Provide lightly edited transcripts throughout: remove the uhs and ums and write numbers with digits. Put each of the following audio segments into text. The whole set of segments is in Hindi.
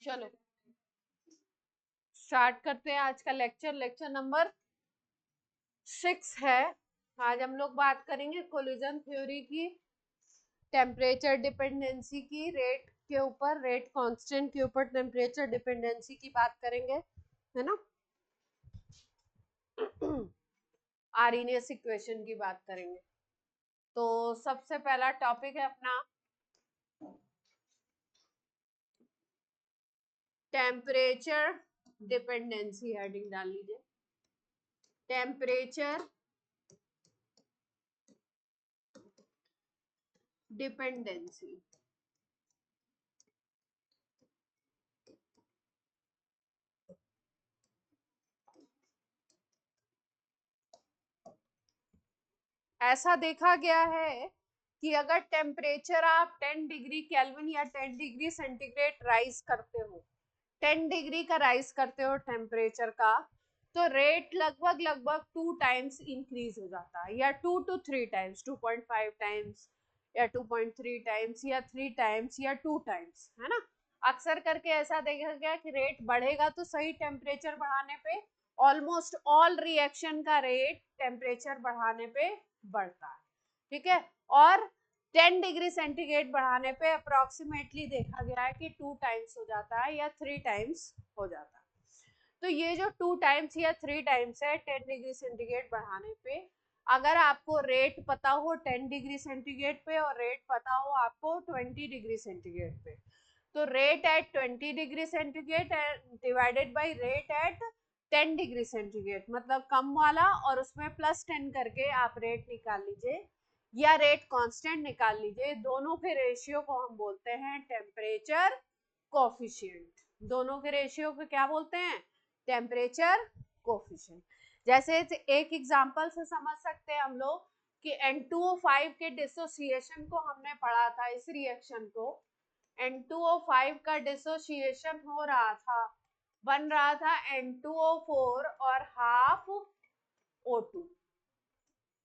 चलो स्टार्ट करते हैं आज का लेक्चर। लेक्चर नंबर 6 है। आज हम लोग बात करेंगे कोलिजन थ्योरी की, टेम्परेचर डिपेंडेंसी की, रेट के ऊपर, रेट कांस्टेंट के ऊपर टेम्परेचर डिपेंडेंसी की बात करेंगे, है ना। आर्हेनियस इक्वेशन की बात करेंगे। तो सबसे पहला टॉपिक है अपना टेम्परेचर डिपेंडेंसी। हेडिंग डाल लीजिए, टेम्परेचर डिपेंडेंसी। ऐसा देखा गया है कि अगर टेम्परेचर आप 10 डिग्री केल्विन या 10 डिग्री सेंटीग्रेड राइज करते हो, 10 डिग्री का राइज करते हो टेम्परेचर का, तो रेट लगभग लगभग 2 टाइम्स इंक्रीज हो जाता है, या 2 to 3 टाइम्स, 2.5 टाइम्स या 2.3 टाइम्स या 3 टाइम्स या 2 टाइम्स, है ना। अक्सर करके ऐसा देखा गया कि रेट बढ़ेगा तो सही टेम्परेचर बढ़ाने पे ऑलमोस्ट ऑल रिएक्शन का रेट टेम्परेचर बढ़ाने पे बढ़ता है, ठीक है। और 10 डिग्री सेंटीग्रेड बढ़ाने पे अप्रोक्सीमेटली देखा गया है कि 2 टाइम्स हो जाता है या 3 टाइम्स हो जाता है। तो ये जो 2 टाइम्स या 3 टाइम्स है 10 डिग्री सेंटीग्रेड बढ़ाने पे, अगर आपको रेट पता हो 10 डिग्री सेंटीग्रेड पे और रेट पता हो आपको 20 डिग्री सेंटीग्रेड पे, तो rate at 20 degree centigrade divided by rate at 10 degree centigrade, मतलब कम वाला और उसमें +10 करके आप रेट निकाल लीजिए या रेट कांस्टेंट निकाल लीजिए। दोनों के रेशियो को हम बोलते हैं टेम्परेचर कोफिशिएंट। दोनों के रेशियो को क्या बोलते हैं? Temperature coefficient. जैसे एक एग्जांपल से समझ सकते हैं हम लोग कि N2O5 के डिसोसिएशन को हमने पढ़ा था। इस रिएक्शन को N2O5 का डिसोसिएशन हो रहा था, बन रहा था N2O4 और हाफ O2,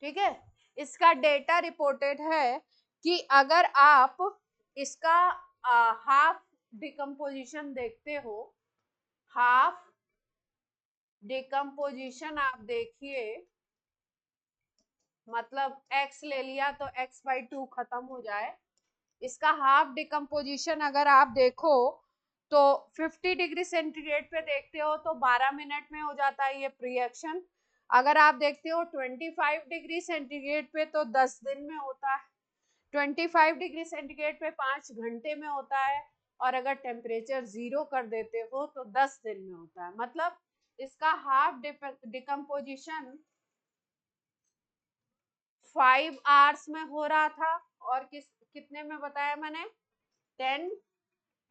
ठीक है। इसका डेटा रिपोर्टेड है कि अगर आप इसका हाफ डिकम्पोजिशन देखते हो, हाफ डिकम्पोजिशन आप देखिए, मतलब x ले लिया तो x/2 खत्म हो जाए। इसका हाफ डिकम्पोजिशन अगर आप देखो तो 50 डिग्री सेंटीग्रेड पे देखते हो तो 12 मिनट में हो जाता है ये रिएक्शन। अगर आप देखते हो 25 डिग्री सेंटीग्रेड पे तो 10 दिन में होता है, 25 डिग्री सेंटीग्रेड पे 5 घंटे में होता है, और अगर टेम्परेचर 0 कर देते हो तो 10 दिन में होता है। मतलब इसका हाफ डिकम्पोजिशन 5 आवर्स में हो रहा था, और कितने में बताया मैंने? 10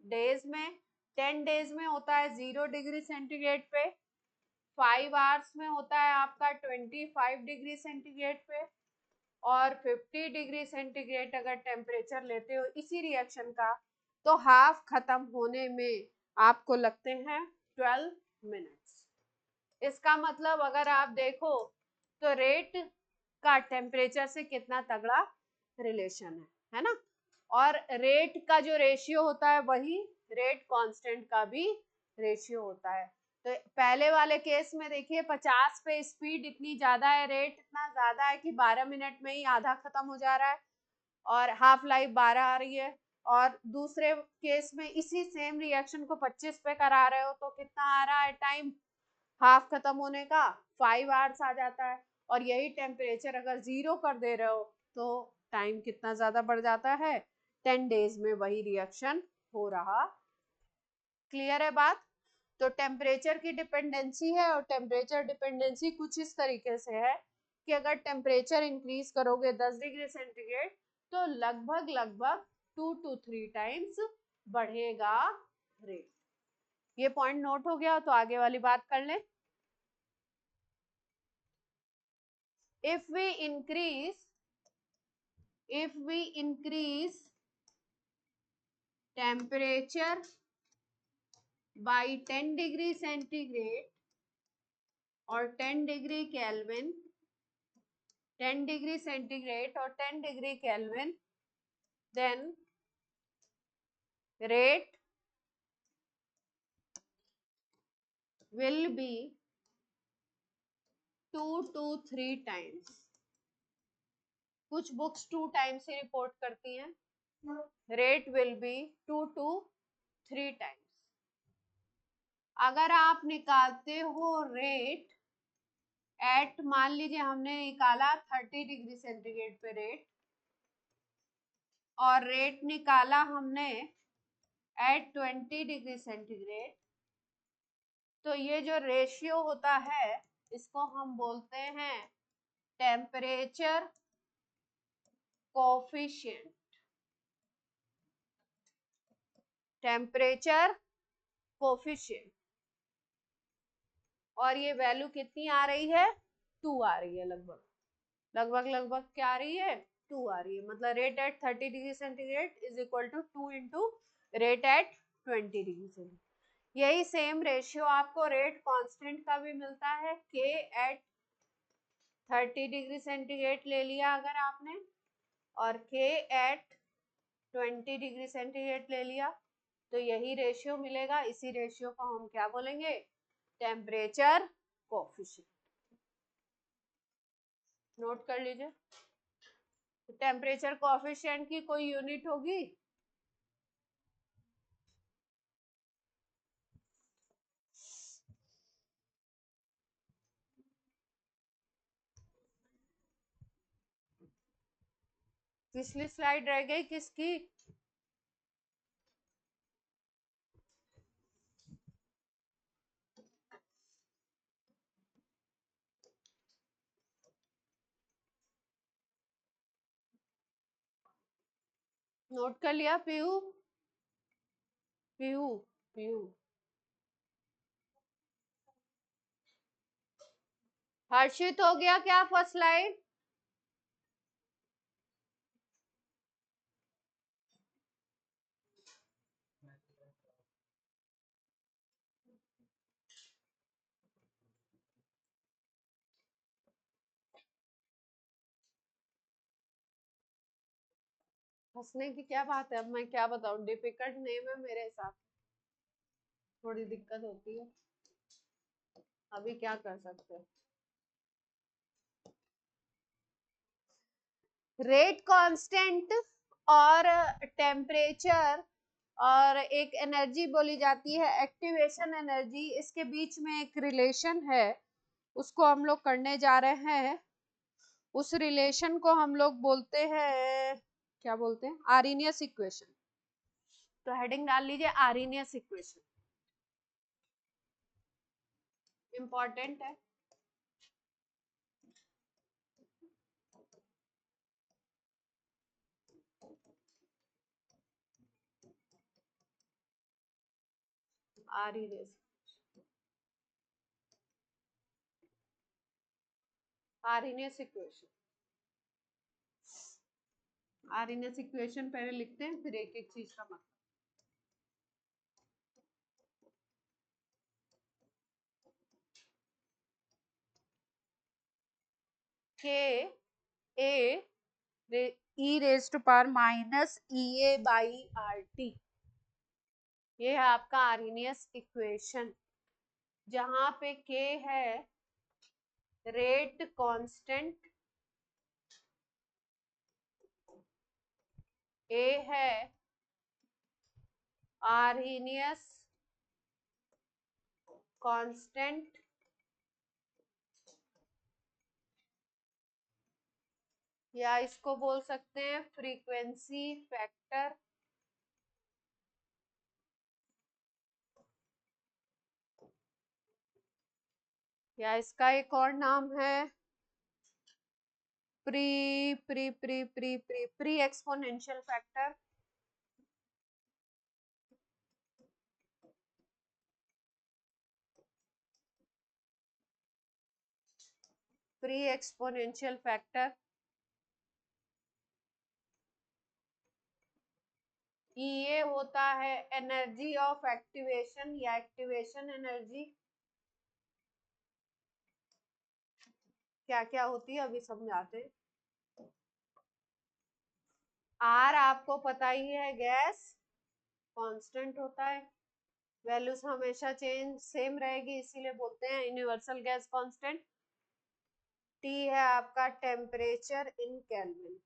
डेज में। 10 डेज में होता है 0 डिग्री सेंटीग्रेड पे, 5 आवर्स में होता है आपका 25 डिग्री सेंटीग्रेड पे, और 50 डिग्री सेंटीग्रेड अगर टेम्परेचर लेते हो इसी रिएक्शन का, तो हाफ खत्म होने में आपको लगते हैं 12 मिनट्स। इसका मतलब अगर आप देखो तो रेट का टेम्परेचर से कितना तगड़ा रिलेशन है ना। और रेट का जो रेशियो होता है वही रेट कांस्टेंट का भी रेशियो होता है। तो पहले वाले केस में देखिए 50 पे स्पीड इतनी ज्यादा है, रेट इतना ज्यादा है कि 12 मिनट में ही आधा खत्म हो जा रहा है और हाफ लाइफ 12 आ रही है। और दूसरे केस में इसी सेम रिएक्शन को 25 पे करा रहे हो तो कितना आ रहा है टाइम हाफ खत्म होने का? 5 आवर्स आ जाता है। और यही टेम्परेचर अगर 0 कर दे रहे हो तो टाइम कितना ज्यादा बढ़ जाता है? 10 डेज में वही रिएक्शन हो रहा। क्लियर है बात? तो टेम्परेचर की डिपेंडेंसी है, और टेम्परेचर डिपेंडेंसी कुछ इस तरीके से है कि अगर टेम्परेचर इंक्रीज करोगे 10 डिग्री सेंटीग्रेड तो लगभग लगभग 2 to 3 टाइम्स बढ़ेगा रेट। ये पॉइंट नोट हो गया तो आगे वाली बात कर लें। if we increase temperature by 10 degree centigrade or 10 degree Kelvin, 10 degree centigrade or 10 degree Kelvin, then rate will be 2 to 3 times. कुछ बुक्स 2 टाइम्स ही रिपोर्ट करती हैं. Rate will be 2 to 3 times. अगर आप निकालते हो रेट एट, मान लीजिए हमने निकाला 30 डिग्री सेंटीग्रेड पे रेट, और रेट निकाला हमने एट 20 डिग्री सेंटीग्रेड, तो ये जो रेशियो होता है इसको हम बोलते हैं टेम्परेचर कोफिशिएंट. Temperature coefficient. और ये वैल्यू कितनी आ रही है? 2 आ रही है. लगभग लगभग लगभग क्या आ रही है? 2 आ रही है. मतलब rate at 30 degree centigrade is equal to 2 into rate at 20 degree centigrade. यही सेम रेशियो आपको रेट कांस्टेंट का भी मिलता है. के एट 30 डिग्री सेंटीग्रेड ले लिया अगर आपने, और के एट 20 डिग्री सेंटीग्रेड ले लिया, तो यही रेशियो मिलेगा. इसी रेशियो को हम क्या बोलेंगे? Temperature coefficient. नोट कर लीजिए. टेम्परेचर कोफिशिएंट की कोई यूनिट होगी? पिछली स्लाइड रह गई किसकी? नोट कर लिया? PU PU PU. हर्षित हो गया क्या फर्स्ट स्लाइड? हंसने की क्या बात है? अब मैं क्या बताऊं? डिफिकल्ट नेम है मेरे हिसाब से. थोड़ी दिक्कत होती है. अभी क्या कर सकते हैं? रेट कांस्टेंट और टेम्परेचर और एक एनर्जी बोली जाती है एक्टिवेशन एनर्जी, इसके बीच में एक रिलेशन है, उसको हम लोग करने जा रहे हैं. उस रिलेशन को हम लोग बोलते हैं, क्या बोलते हैं? Arrhenius equation. तो हेडिंग डाल लीजिए आर्हेनियस इक्वेशन. इंपॉर्टेंट है. Arrhenius Arrhenius equation. Arrhenius equation पहले लिखते हैं, फिर एक एक चीज का मतलब. K A E raise to power minus E A by R T. ये है आपका आर्हेनियस इक्वेशन, जहां पे के है रेट कांस्टेंट, ए है आर्हेनियस कांस्टेंट, या इसको बोल सकते हैं फ्रीक्वेंसी फैक्टर, या इसका एक और नाम है pre pre pre pre pre pre exponential factor. Pre exponential factor. ये होता है एनर्जी ऑफ एक्टिवेशन या एक्टिवेशन एनर्जी. क्या क्या होती है अभी समझाते हैं. आर आपको पता ही है, गैस कांस्टेंट होता है. वैल्यूज हमेशा चेंज सेम रहेगी, इसीलिए बोलते हैं यूनिवर्सल गैस कांस्टेंट। टी है आपका टेम्परेचर इन केल्विन,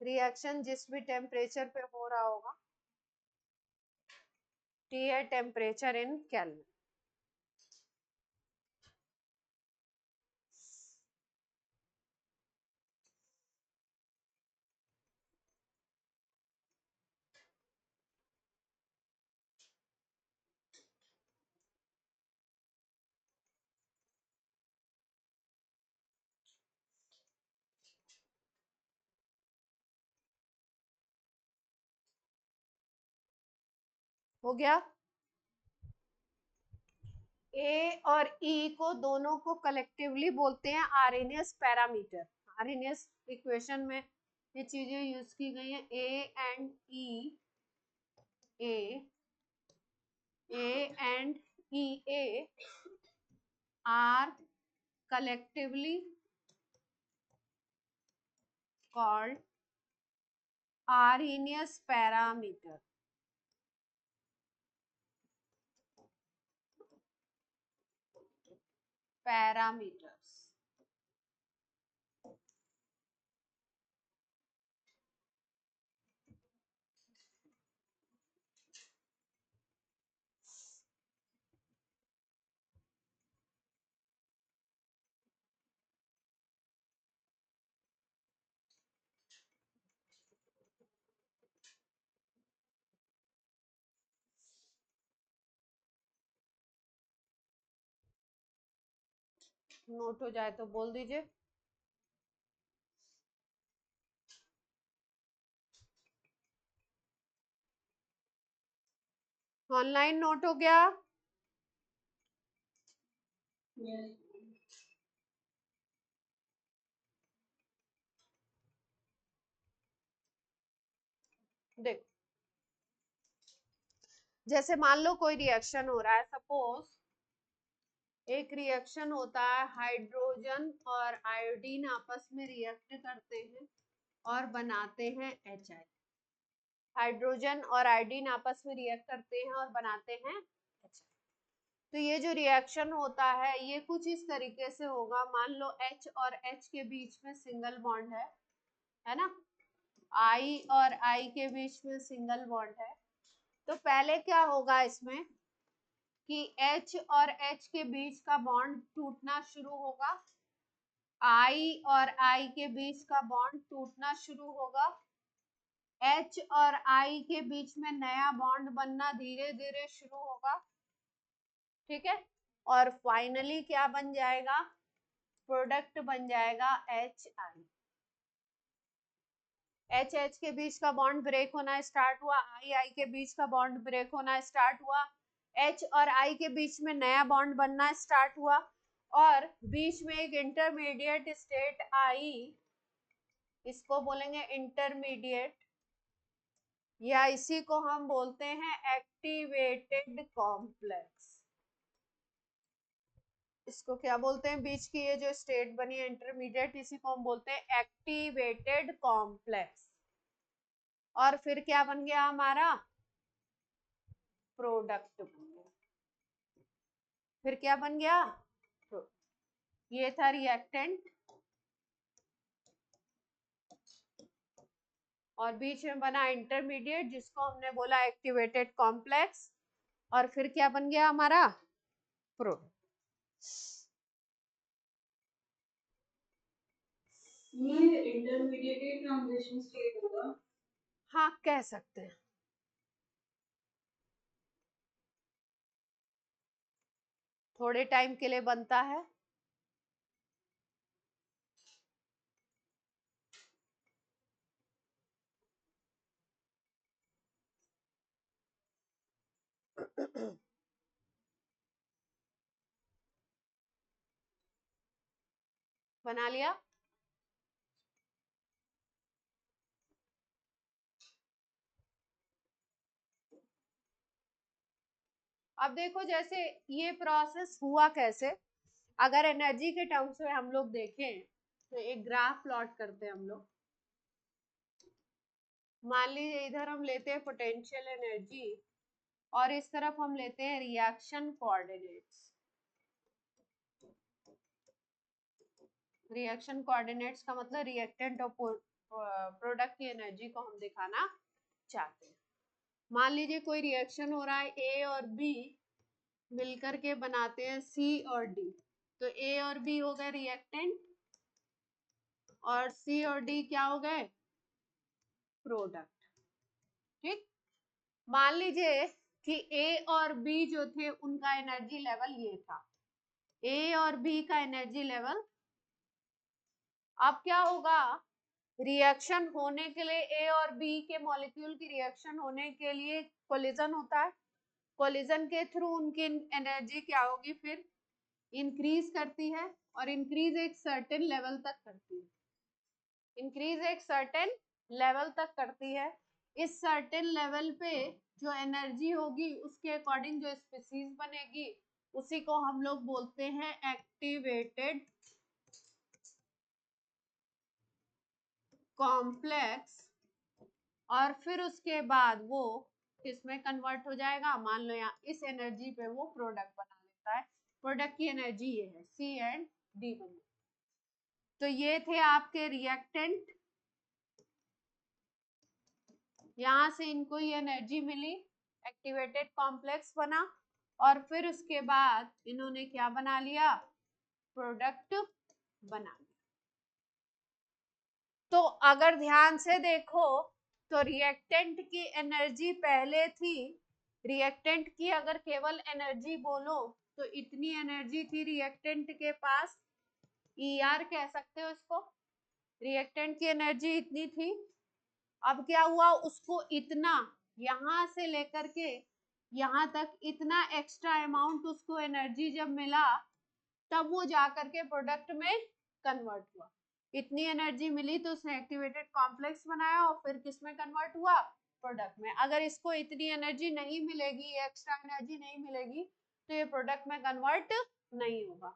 रिएक्शन जिस भी टेम्परेचर पे हो रहा होगा, टी है टेम्परेचर इन केल्विन। हो गया। ए और ई को दोनों को कलेक्टिवली बोलते हैं आरएनएस पैरामीटर। आरएनएस इक्वेशन में ये चीजें यूज की गई हैं, A and E, A and E, A R collectively called Arrhenius parameter. Parameters. Note हो जाए तो बोल दीजिए। ऑनलाइन नोट हो गया? देखो, जैसे मान लो कोई रिएक्शन हो रहा है, सपोज एक रिएक्शन होता है, हाइड्रोजन और आयोडीन आपस में रिएक्ट करते हैं और बनाते हैं HI। हाइड्रोजन और आयोडीन आपस में रिएक्ट करते हैं और बनाते हैं HI। तो ये जो रिएक्शन होता है ये कुछ इस तरीके से होगा। मान लो H और H के बीच में सिंगल बॉन्ड है ना, I और I के बीच में सिंगल बॉन्ड है। तो पहले क्या होगा इसमें कि H और H के बीच का बॉन्ड टूटना शुरू होगा, I और I के बीच का बॉन्ड टूटना शुरू होगा, H और I के बीच में नया बॉन्ड बनना धीरे धीरे शुरू होगा, ठीक है। और फाइनली क्या बन जाएगा, प्रोडक्ट बन जाएगा HI। एच एच के बीच का बॉन्ड ब्रेक होना स्टार्ट हुआ, आई आई के बीच का बॉन्ड ब्रेक होना स्टार्ट हुआ, एच और आई के बीच में नया बॉन्ड बनना स्टार्ट हुआ, और बीच में एक इंटरमीडिएट स्टेट आई, इसको बोलेंगे इंटरमीडिएट, या इसी को हम बोलते हैं एक्टिवेटेड कॉम्प्लेक्स। इसको क्या बोलते हैं, बीच की ये जो स्टेट बनी है इंटरमीडिएट, इसी को हम बोलते हैं एक्टिवेटेड कॉम्प्लेक्स। और फिर क्या बन गया हमारा, प्रोडक्ट बन गया। फिर क्या बन गया, ये था रिएक्टेंट और बीच में बना इंटरमीडिएट जिसको हमने बोला एक्टिवेटेड कॉम्प्लेक्स, और फिर क्या बन गया हमारा, प्रोडक्ट। ये इंटरमीडिएट ट्रांजिशन स्टेट होगा, हाँ कह सकते हैं। थोड़े टाइम के लिए बनता है, बना लिया। अब देखो जैसे ये प्रोसेस हुआ कैसे, अगर एनर्जी के टर्म्स में हम लोग देखें तो एक ग्राफ प्लॉट करते हैं हम लोग। मान लीजिए इधर हम लेते हैं पोटेंशियल एनर्जी और इस तरफ हम लेते हैं रिएक्शन कोऑर्डिनेट्स। रिएक्शन कोऑर्डिनेट्स का मतलब रिएक्टेंट और प्रोडक्ट की एनर्जी को हम दिखाना चाहते हैं। मान लीजिए कोई रिएक्शन हो रहा है, ए और बी मिलकर के बनाते हैं सी और डी। तो ए और बी हो गए रिएक्टेंट और सी और डी क्या हो गए, प्रोडक्ट। ठीक, मान लीजिए कि ए और बी जो थे उनका एनर्जी लेवल ये था, ए और बी का एनर्जी लेवल। अब क्या होगा, रिएक्शन होने के लिए ए और बी के मॉलिक्यूल की रिएक्शन होने के लिए कोलिजन होता है। कोलिजन के थ्रू उनकी एनर्जी क्या होगी, फिर इंक्रीज करती है और इंक्रीज एक सर्टेन लेवल तक करती है। इंक्रीज एक सर्टेन लेवल तक करती है। इस सर्टेन लेवल पे जो एनर्जी होगी उसके अकॉर्डिंग जो स्पीसीज बनेगी उसी को हम लोग बोलते हैं एक्टिवेटेड कॉम्प्लेक्स। और फिर उसके बाद वो किसमें कन्वर्ट हो जाएगा, मान लो यहाँ इस एनर्जी पे वो प्रोडक्ट बना लेता है। प्रोडक्ट की एनर्जी ये है सी एंड डी बनी। तो ये थे आपके रिएक्टेंट, यहां से इनको ये एनर्जी मिली, एक्टिवेटेड कॉम्प्लेक्स बना और फिर उसके बाद इन्होंने क्या बना लिया, प्रोडक्ट बना लिया। तो अगर ध्यान से देखो तो रिएक्टेंट की एनर्जी पहले थी, रिएक्टेंट की अगर केवल एनर्जी बोलो तो इतनी एनर्जी थी रिएक्टेंट के पास, ER कह सकते हो इसको, रिएक्टेंट की एनर्जी इतनी थी। अब क्या हुआ, उसको इतना यहां से लेकर के यहां तक इतना एक्स्ट्रा अमाउंट उसको एनर्जी जब मिला तब वो जाकर के प्रोडक्ट में कन्वर्ट हुआ। इतनी एनर्जी मिली तो उसने एक्टिवेटेड कॉम्प्लेक्स बनाया और फिर किस में कन्वर्ट हुआ, प्रोडक्ट में। अगर इसको इतनी एनर्जी नहीं मिलेगी, एक्स्ट्रा एनर्जी नहीं मिलेगी तो ये प्रोडक्ट में कन्वर्ट नहीं होगा।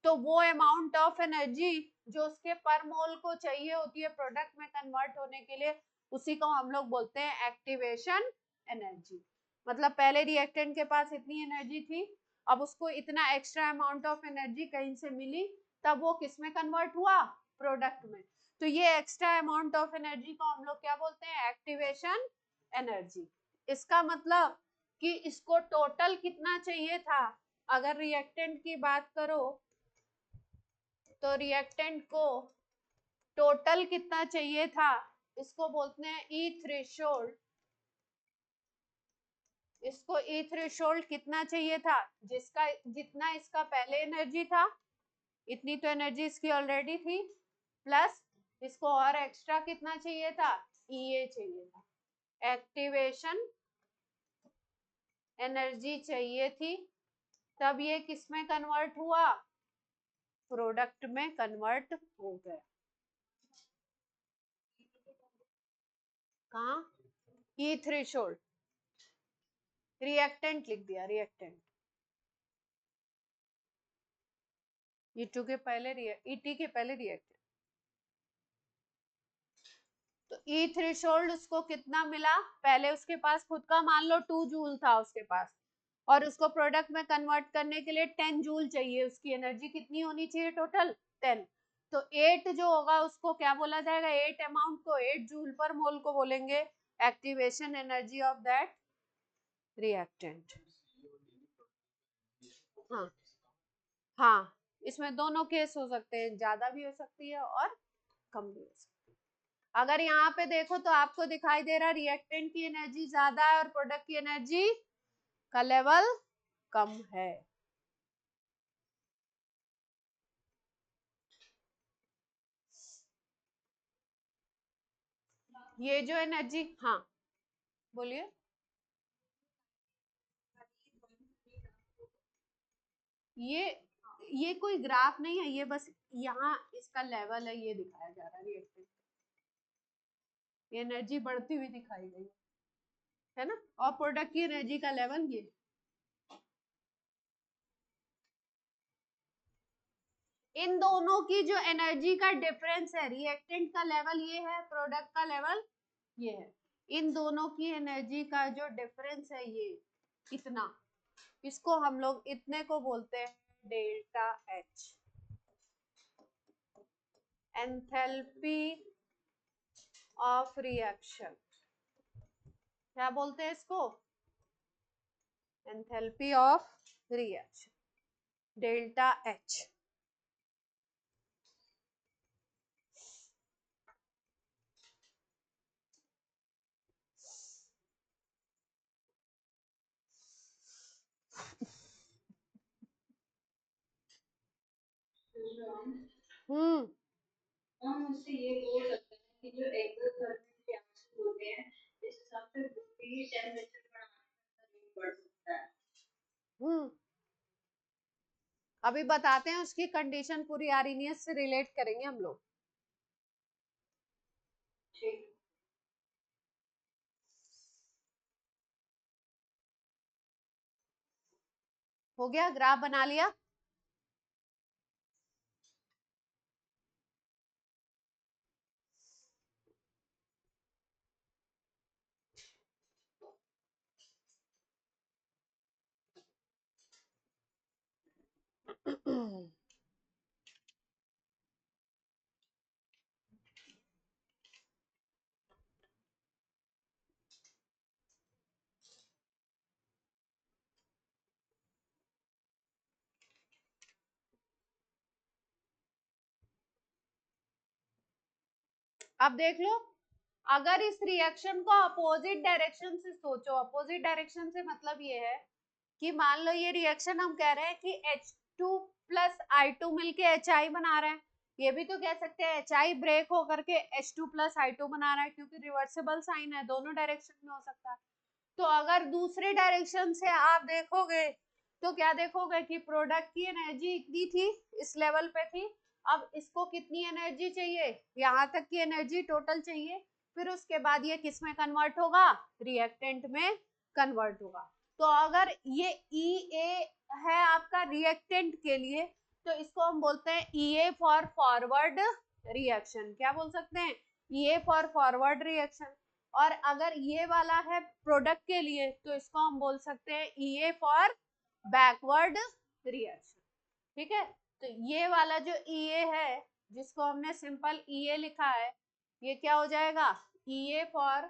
तो वो अमाउंट ऑफ एनर्जी जो उसके पर मोल को चाहिए होती है प्रोडक्ट में कन्वर्ट होने के लिए, उसी को हम लोग बोलते हैं एक्टिवेशन एनर्जी। मतलब पहले रिएक्टेंट के पास इतनी एनर्जी थी, अब उसको इतना एक्स्ट्रा अमाउंट ऑफ एनर्जी कहीं से मिली, तब वो किस में कन्वर्ट हुआ, प्रोडक्ट में। तो ये एक्स्ट्रा अमाउंट ऑफ एनर्जी को हम लोग क्या बोलते हैं, एक्टिवेशन एनर्जी। इसका मतलब कि इसको टोटल कितना चाहिए था, अगर रिएक्टेंट की बात करो तो रिएक्टेंट को टोटल कितना चाहिए था, इसको बोलते हैं ई थ्रेशोल्ड। इसको ई थ्रेशोल्ड कितना चाहिए था, जिसका जितना इसका पहले एनर्जी था इतनी तो एनर्जी इसकी ऑलरेडी थी, प्लस इसको और एक्स्ट्रा कितना चाहिए था, EA चाहिए था, एक्टिवेशन एनर्जी चाहिए थी। तब ये किस में कन्वर्ट हुआ, प्रोडक्ट में कन्वर्ट हो गया। कहाँ, ई थ्रेशोल्ड, रिएक्टेंट लिख दिया, रिएक्टेंट। E2 के पहले ET के पहले रिएक्टेंट। तो ई थ्रेशोल्ड उसको कितना मिला, पहले उसके पास खुद का मान लो 2 जूल था उसके पास, और उसको प्रोडक्ट में कन्वर्ट करने के लिए 10 जूल चाहिए। उसकी एनर्जी कितनी होनी चाहिए टोटल, 10। तो 8 जो होगा उसको क्या बोला जाएगा, 8 अमाउंट को 8 जूल पर मोल को बोलेंगे activation energy of that reactant. हाँ हाँ, इसमें दोनों केस हो सकते हैं, ज्यादा भी हो सकती है और कम भी हो सकती है। अगर यहाँ पे देखो तो आपको दिखाई दे रहा है रिएक्टेंट की एनर्जी ज्यादा है और प्रोडक्ट की एनर्जी का लेवल कम है। ये जो एनर्जी, हाँ बोलिए। ये कोई ग्राफ नहीं है, ये बस यहाँ इसका लेवल है, ये दिखाया जा रहा है रिएक्टेंट, एनर्जी बढ़ती हुई दिखाई गई है ना, और प्रोडक्ट की एनर्जी का लेवल ये। इन दोनों की जो एनर्जी का डिफरेंस है, रिएक्टेंट का लेवल ये है, प्रोडक्ट का लेवल ये है, इन दोनों की एनर्जी का जो डिफरेंस है ये इतना, इसको हम लोग इतने को बोलते हैं delta H. Enthalpy of reaction क्या बोलते हैं इसको? Enthalpy of reaction delta H. हम्म, हम उससे ये बोल सकते हैं कि जो एक्सोथर्मिक रिएक्शन होते हैं इस हिसाब से भी टेम्परेचर बढ़ सकता है। हम्म, अभी बताते हैं उसकी कंडीशन पूरी आर्हीनियस से रिलेट करेंगे हम लोग। ठीक। हो गया, ग्राफ बना लिया। अब देख लो, अगर इस रिएक्शन को अपोजिट डायरेक्शन से सोचो, अपोजिट डायरेक्शन से मतलब ये है कि मान लो ये रिएक्शन हम कह रहे हैं कि H2 प्लस I2 मिलके HI बना रहे हैं, ये भी तो कह सकते हैं HI ब्रेक होकर के H2 प्लस I2 बना रहा है, क्योंकि रिवर्सिबल साइन है, दोनों डायरेक्शन में हो सकता है। तो अगर दूसरे डायरेक्शन से आप देखोगे तो क्या देखोगे कि प्रोडक्ट की एनर्जी इतनी थी, इस लेवल पे थी, अब इसको कितनी एनर्जी चाहिए, यहाँ तक की एनर्जी टोटल चाहिए, फिर उसके बाद ये किस में कन्वर्ट होगा, रिएक्टेंट में कन्वर्ट होगा। तो अगर ये EA है आपका रिएक्टेंट के लिए, तो इसको हम बोलते हैं EA फॉर फॉरवर्ड रिएक्शन। क्या बोल सकते हैं? EA for forward reaction. और अगर ये वाला है प्रोडक्ट के लिए, तो इसको हम बोल सकते हैं EA फॉर बैकवर्ड रिएक्शन। ठीक है, तो ये वाला जो EA है, जिसको हमने सिंपल EA लिखा है, ये क्या हो जाएगा, EA फॉर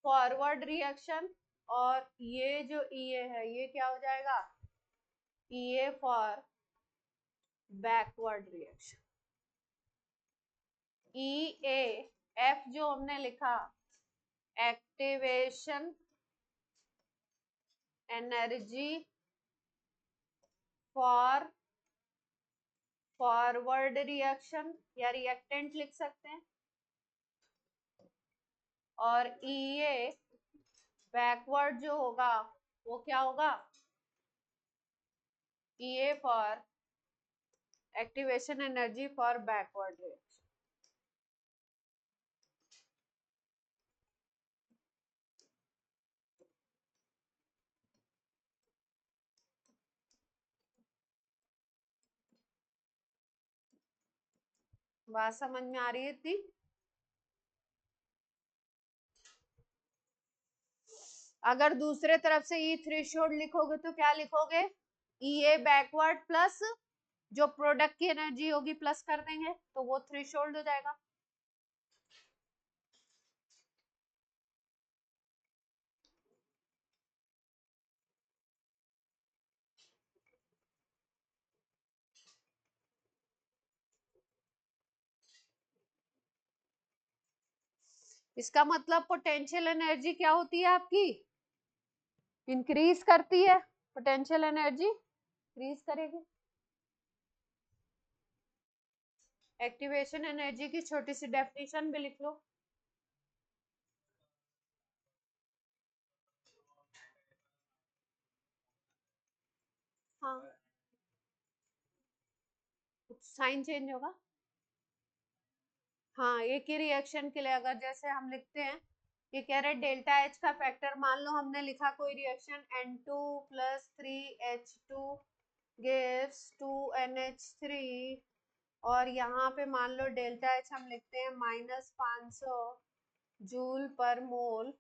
फॉरवर्ड रिएक्शन, और ये जो EA है ये क्या हो जाएगा, EA for backward reaction. EAF जो हमने लिखा, activation energy for forward reaction, या रिएक्टेंट लिख सकते हैं, और EA बैकवर्ड जो होगा वो क्या होगा, EA for activation energy for backward reaction. बात समझ में आ रही है इतनी? अगर दूसरे तरफ से E थ्रेशोल्ड लिखोगे तो क्या लिखोगे, EA बैकवर्ड प्लस जो प्रोडक्ट की एनर्जी होगी प्लस कर देंगे, तो वो थ्रेशोल्ड हो जाएगा। इसका मतलब पोटेंशियल एनर्जी क्या होती है आपकी, इंक्रीज करती है, पोटेंशियल एनर्जी इंक्रीज करेगी। एक्टिवेशन एनर्जी की छोटी सी डेफिनेशन भी लिख लो। हाँ, साइन चेंज होगा। हाँ, एक ही रिएक्शन के लिए अगर जैसे हम लिखते हैं, ये कह रहे डेल्टा एच का फैक्टर, मान लो हमने लिखा कोई reaction N2 plus 3H2 gives 2NH3, और यहाँ पे मान लो डेल्टा एच हम लिखते हैं -500 जूल पर मोल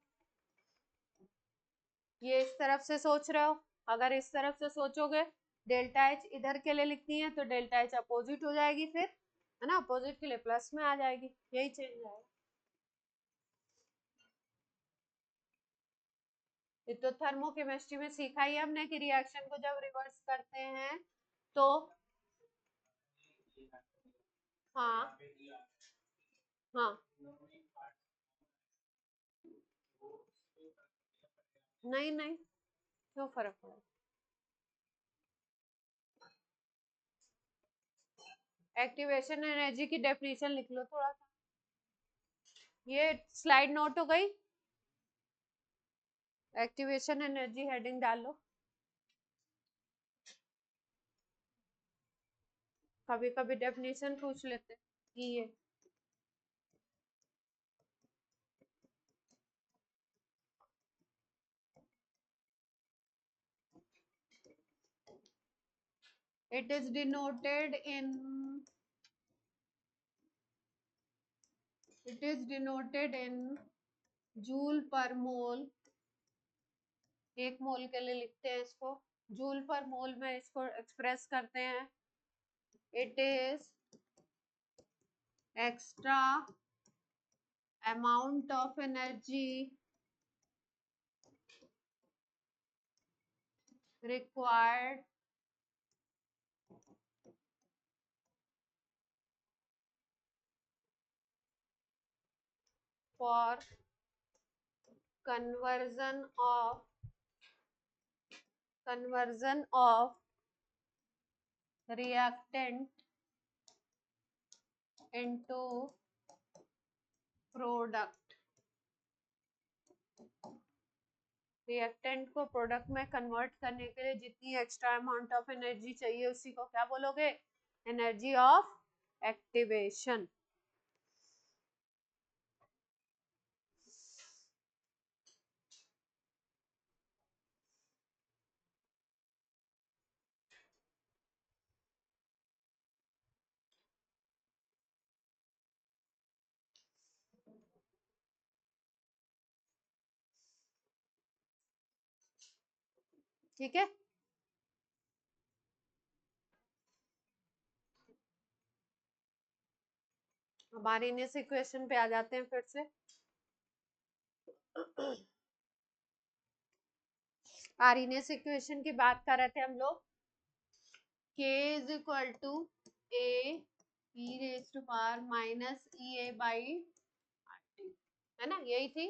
ये इस तरफ से सोच रहे हो, अगर इस तरफ से सोचोगे डेल्टा एच इधर के लिए लिखनी है तो डेल्टा एच अपोजिट हो जाएगी, फिर है ना, अपोजिट के लिए प्लस में आ जाएगी, यही चेंज आएगा। ये तो थर्मोकेमिस्ट्री में सीखा ही हमने कि रिएक्शन को जब रिवर्स करते हैं तो हाँ हाँ, नहीं नहीं, क्यों फर्क पड़ा। एक्टिवेशन एनर्जी की डेफिनेशन लिख लो थोड़ा सा, ये स्लाइड नोट हो गई, एक्टिवेशन एनर्जी हेडिंग डाल लो। कभी कभी डेफिनेशन पूछ लेते कि ये it is denoted in joule per mole, एक मोल के लिए लिखते हैं इसको, जूल पर मोल में इसको एक्सप्रेस करते हैं। It is extra amount of energy required for conversion of reactant into product, reactant को प्रोडक्ट में कन्वर्ट करने के लिए जितनी एक्स्ट्रा अमाउंट ऑफ एनर्जी चाहिए उसी को क्या बोलोगे, एनर्जी ऑफ एक्टिवेशन। ठीक है, हमारे इस इक्वेशन पे आ जाते हैं फिर से। आरइनएस इक्वेशन की बात कर रहे थे हम लोग, k is equal to A E raise to power minus E A by R T, है ना, यही थी।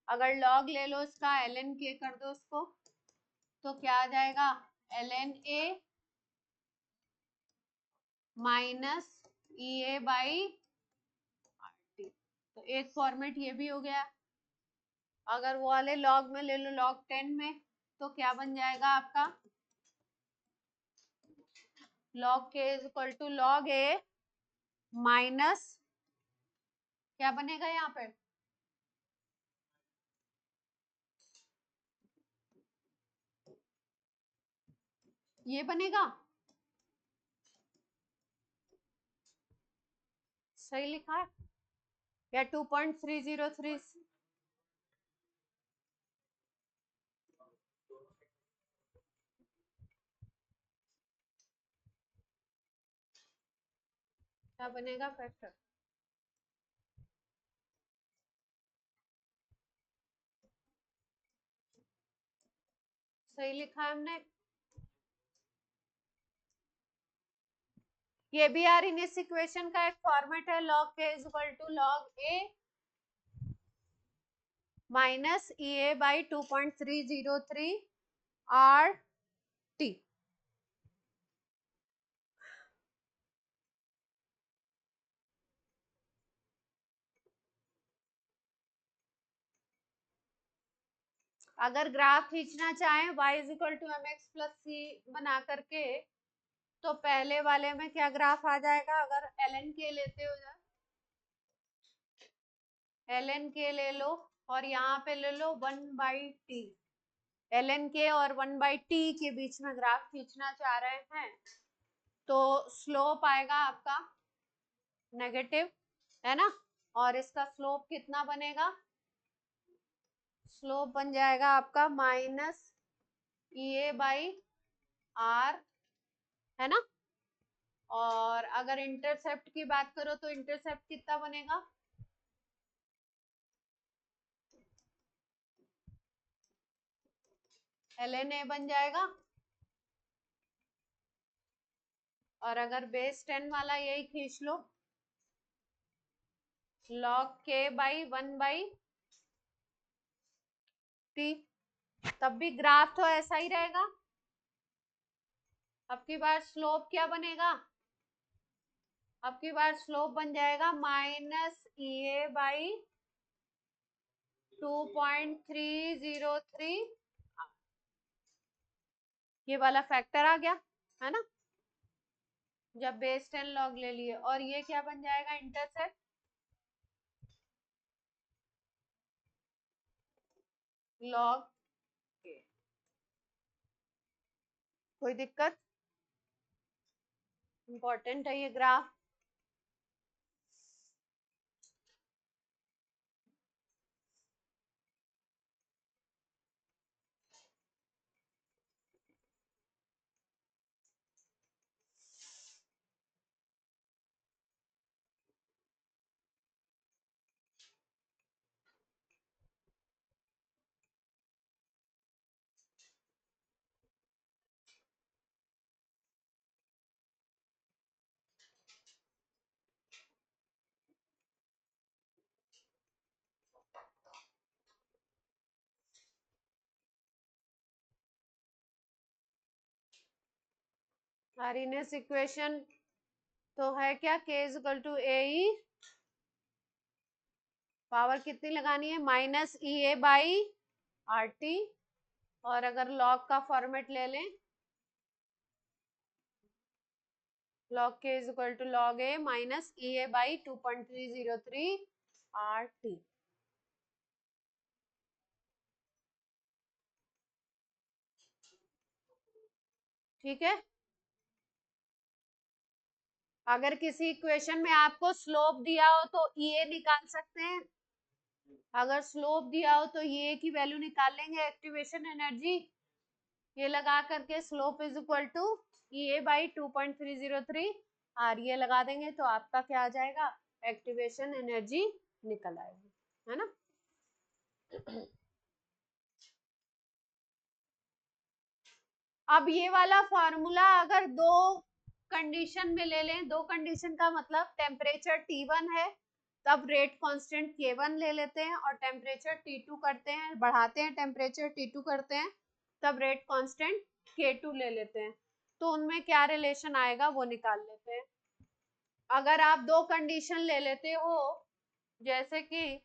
अगर लॉग ले लो इसका ln k कर दो उसको, तो क्या आ जाएगा, ln a minus E A by R T. तो एक फॉर्मेट ये भी हो गया। अगर वो वाले लॉग में ले लो, log 10 में, तो क्या बन जाएगा आपका, log k is equal to log a minus, क्या बनेगा यहाँ पे, ये बनेगा, सही लिखा है या 2.303, क्या बनेगा फैक्टर, सही लिखा है हमने। ये भी यार इन इस इक्वेशन का एक फॉर्मेट है, log k is equal to log a minus E A by 2.303 R T. अगर ग्राफ खींचना चाहें y is equal to m x plus c बना करके, तो पहले वाले में क्या ग्राफ आ जाएगा, अगर ln k लेते हो जा, ln k ले लो और यहाँ पे ले लो 1/t, ln k और 1/t के बीच में ग्राफ खींचना चाह रहे हैं, तो स्लोप आएगा आपका नेगेटिव, है ना, और इसका स्लोप कितना बनेगा, स्लोप बन जाएगा आपका माइनस EA/R, है ना। और अगर इंटरसेप्ट की बात करो तो इंटरसेप्ट कितना बनेगा, ln बन जाएगा। और अगर बेस 10 वाला यही खींच लो, log K/1/T, तब भी ग्राफ तो ऐसा ही रहेगा। अब की बार स्लोप क्या बनेगा, अब की बार स्लोप बन जाएगा माइनस EA/2.303, ये वाला फैक्टर आ गया, है ना, जब बेस 10 लॉग ले लिए। और ये क्या बन जाएगा, इंटरसेप्ट लॉग के। कोई दिक्कत, इंपॉर्टेंट है ये ग्राफ। आरइनएस इक्वेशन तो है क्या, K is equal to AE, power कितनी लगानी है, माइनस EA/RT। और अगर लॉग का फॉर्मेट ले लें, log K is equal to log A minus EA/2.303 RT। ठीक है। अगर किसी इक्वेशन में आपको स्लोप दिया हो तो EA निकाल सकते हैं, अगर स्लोप दिया हो तो EA की वैल्यू निकाल लेंगे, एक्टिवेशन एनर्जी ये लगा करके slope is equal to EA/2.303 R, ये लगा देंगे तो आपका क्या आ जाएगा, एक्टिवेशन एनर्जी निकल आएगी, है ना। अब ये वाला फॉर्मूला अगर दो कंडीशन में ले लें, दो कंडीशन का मतलब टेम्परेचर T1 है तब रेट कांस्टेंट K1 ले लेते हैं, और टेम्परेचर T2 करते हैं, बढ़ाते हैं टेम्परेचर T2 करते हैं तब रेट कांस्टेंट K2 ले लेते हैं, तो उनमें क्या रिलेशन आएगा वो निकाल लेते हैं। अगर आप दो कंडीशन ले लेते हो, जैसे कि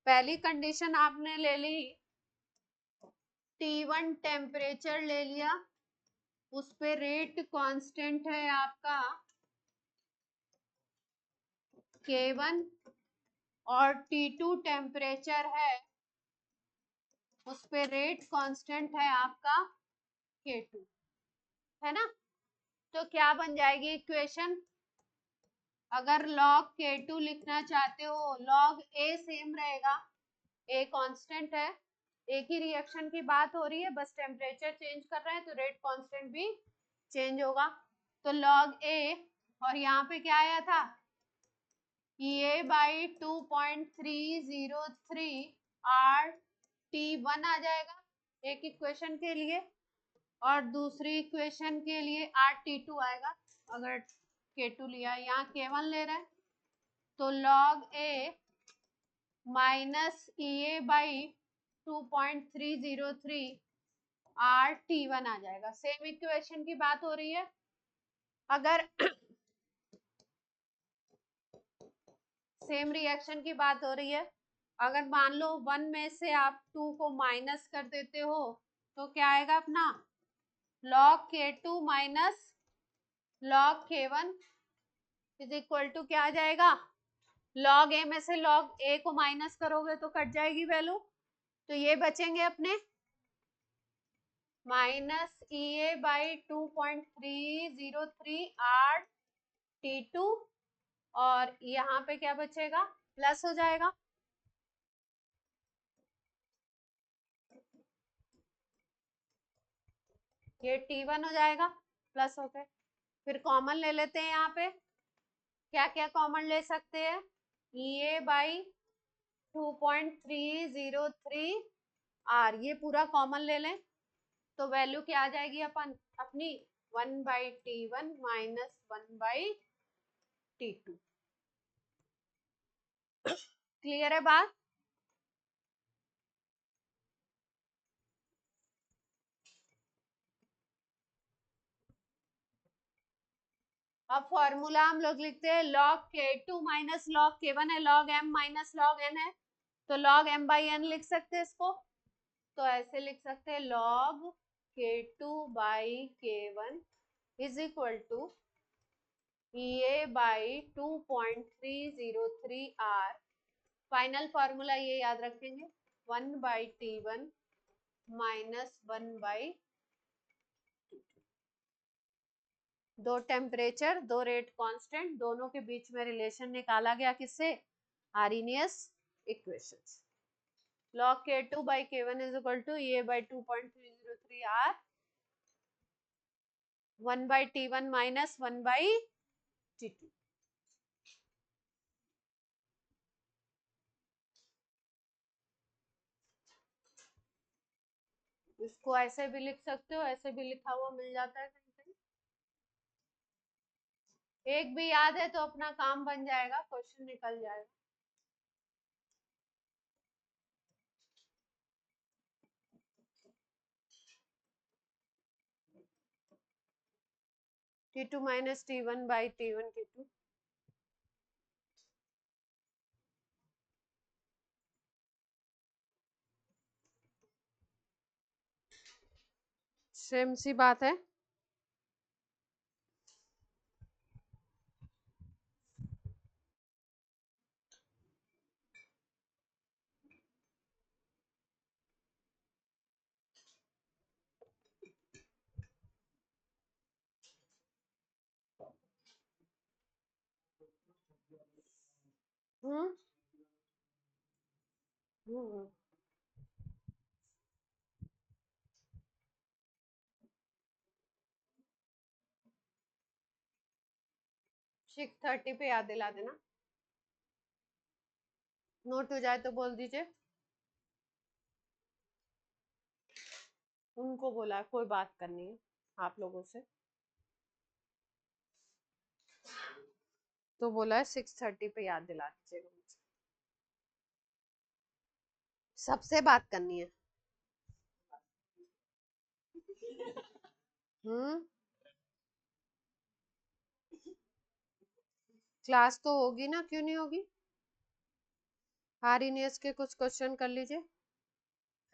पहली कंडीशन आपने ले ली, T1 टेम्परेचर ले लिया, उस पे रेट कांस्टेंट है आपका K1, और T2 टेम्परेचर है, उस पे रेट कांस्टेंट है आपका K2, है ना। तो क्या बन जाएगी इक्वेशन, अगर log K2 लिखना चाहते हो, log A सेम रहेगा, A कांस्टेंट है, एक ही रिएक्शन की बात हो रही है, बस टेम्परेचर चेंज कर रहे हैं तो रेट कांस्टेंट भी चेंज होगा। तो log A, और यहाँ पे क्या आया था, EA/2.303 RT1 आ जाएगा एक इक्वेशन के लिए, और दूसरी इक्वेशन के लिए RT2 आएगा। अगर K2 लिया, यहाँ K1 ले रहे हैं तो log A minus EA/2.303 RT1 आ जाएगा। सेम इक्वेशन की बात हो रही है। अगर सेम रिएक्शन की बात हो रही है, अगर मान लो 1 में से आप 2 को माइनस कर देते हो तो क्या आएगा अपना, log K2 minus log K1 is equal to क्या आ जाएगा, log A में से log A को माइनस करोगे तो कट जाएगी वैल्यू, तो ये बचेंगे अपने माइनस EA/2.303 RT2, और यहाँ पे क्या बचेगा, प्लस हो जाएगा। ये T1 हो जाएगा प्लस होके, फिर कॉमन ले लेते हैं यहाँ पे, क्या क्या कॉमन ले सकते हैं, EA बाई 2.303 R, ये पूरा कॉमन ले लें तो वैल्यू क्या आ जाएगी अपन अपनी 1/T1 माइनस 1/T2। क्लियर है बात? अब फॉर्मूला हम लोग लिखते हैं log K2 minus log K1 है, log M minus log N है, तो log M बाई N लिख सकते हैं इसको, तो ऐसे लिख सकते हैं log K2 by K1 is equal to EA by 2.303 R। Final formula ये याद रखेंगे 1/T1 माइनस 1/, दो टेम्परेचर दो रेट कांस्टेंट, दोनों के बीच में रिलेशन निकाला गया किससे, Arrhenius equations. log K2 by K1 is equal to EA by 2.303 R, 1/T1 minus 1/T2। इसको ऐसे भी लिख सकते हो, ऐसे भी लिखा हुआ मिल जाता है कहीं कहीं, एक भी याद है तो अपना काम बन जाएगा, क्वेश्चन निकल जाएगा। T2 minus T1 by T1 T2। Same सी बात है। हम्म 6:30 पे याद दिला देना, नोट हो जाए तो बोल दीजिए। उनको बोला कोई बात करनी है आप लोगों से, तो बोला है 6:30 पे याद दिला दीजिएगा मुझे, सबसे बात करनी है। हम्म क्लास तो होगी ना, क्यों नहीं होगी। आर्हेनियस के कुछ क्वेश्चन कर लीजिए,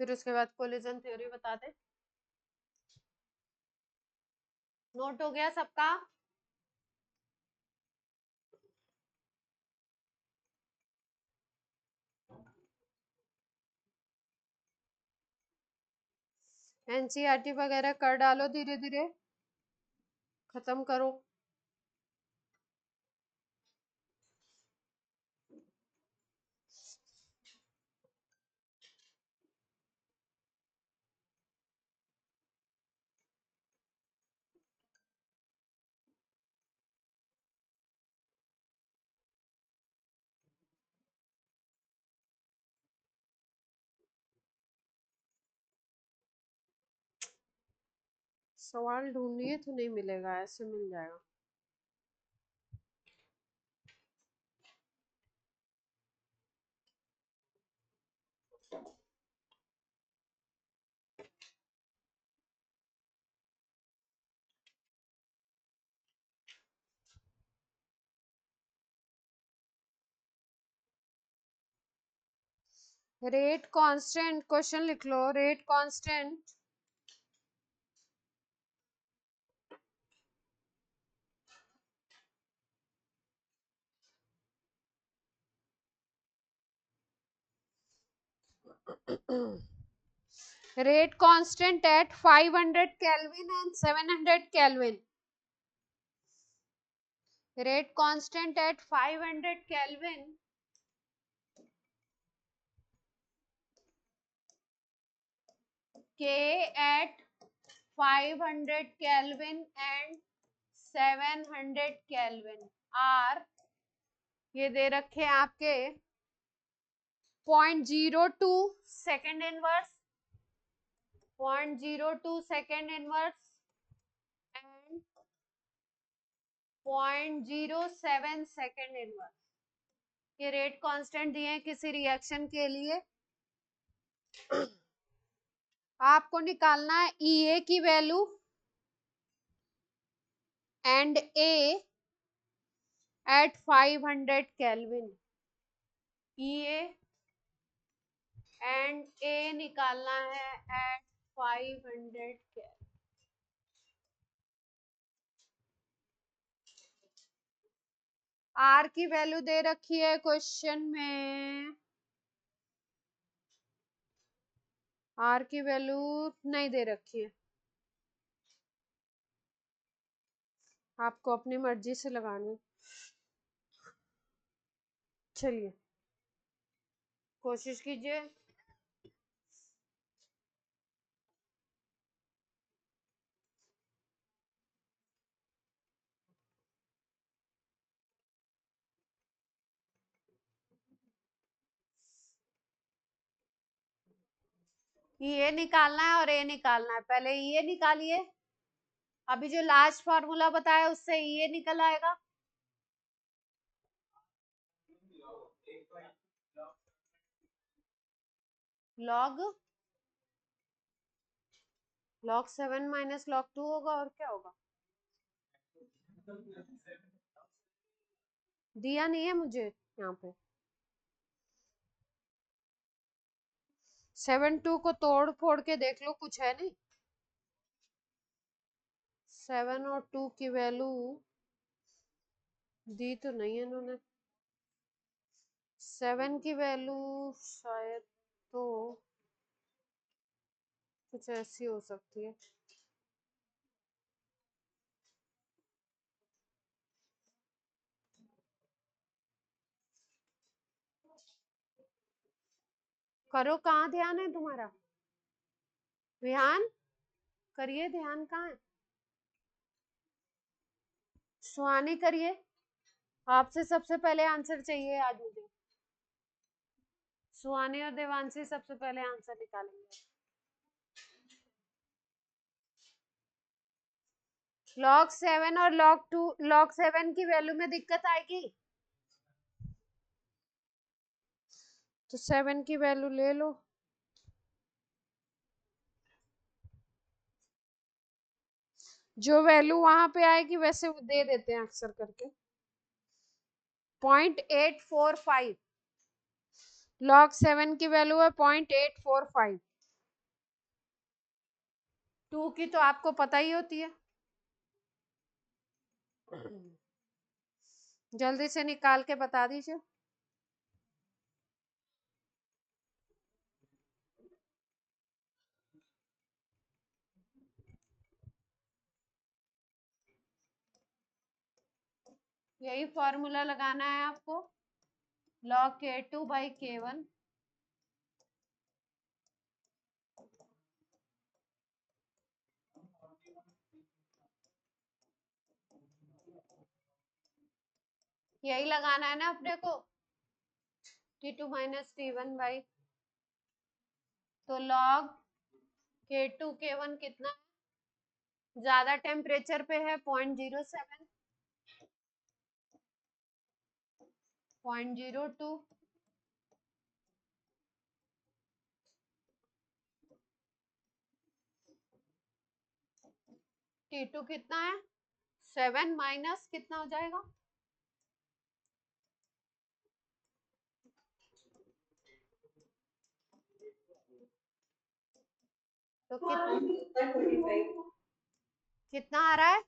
फिर उसके बाद कोलिजन थ्योरी बता दे। नोट हो गया सबका? एनसीईआरटी वगैरह कर डालो, धीरे धीरे खत्म करो। सवाल ढूंढिए तो नहीं मिलेगा, ऐसे मिल जाएगा। रेट कांस्टेंट, क्वेश्चन लिख लो, rate constant rate constant at 500 Kelvin and 700 Kelvin. Rate constant at 500 Kelvin K at 500 Kelvin and 700 Kelvin are, ये दे रखे हैं आपके 0.02 second inverse, 0.02 second inverse and 0.07 second inverse. ये रेट कांस्टेंट दिए हैं किसी रिएक्शन के लिए। आपको निकालना है EA की value and A at 500 Kelvin। EA and A निकालना है at 500 Kelvin। R की वैल्यू दे रखी है क्वेश्चन में, R की वैल्यू नहीं दे रखी है, आपको अपनी मर्जी से लगानी। चलिए कोशिश कीजिए। ये निकालना है और ए निकालना है। पहले ये निकालिए, अभी जो लास्ट फॉर्मूला बताया उससे ये निकल आएगा। लॉग 7 माइनस log 2 होगा, और क्या होगा? दिया नहीं है मुझे यहाँ पे। 7 2 को तोड़ फोड़ के देख लो, कुछ है नहीं। 7 और 2 की वैल्यू दी तो नहीं है इन्होंने। 7 की वैल्यू शायद तो कुछ ऐसी हो सकती है। करो, कहाँ ध्यान है तुम्हारा? ध्यान करिए, ध्यान कहाँ है? सुहानी करिए, आपसे सबसे पहले आंसर चाहिए आज मुझे। सुहानी और देवांशी सबसे पहले आंसर निकालेंगे। log 7 और log 7 की वैल्यू में दिक्कत आएगी तो 7 की वैल्यू ले लो। जो वैल्यू वहां पे आएगी वैसे वो दे देते हैं अक्सर करके। 0.845 log 7 की वैल्यू है 0.845। 2 की तो आपको पता ही होती है। जल्दी से निकाल के बता दीजिए। यही फॉर्मूला लगाना है आपको, log K2 by K1। यही लगाना है ना अपने को, T2 minus T1 by, तो log K2 K1 कितना है? ज्यादा टेम्परेचर पे है 0.07, 0.02, T2 कितना है? 7 माइनस कितना हो जाएगा? तो कितना आ रहा है?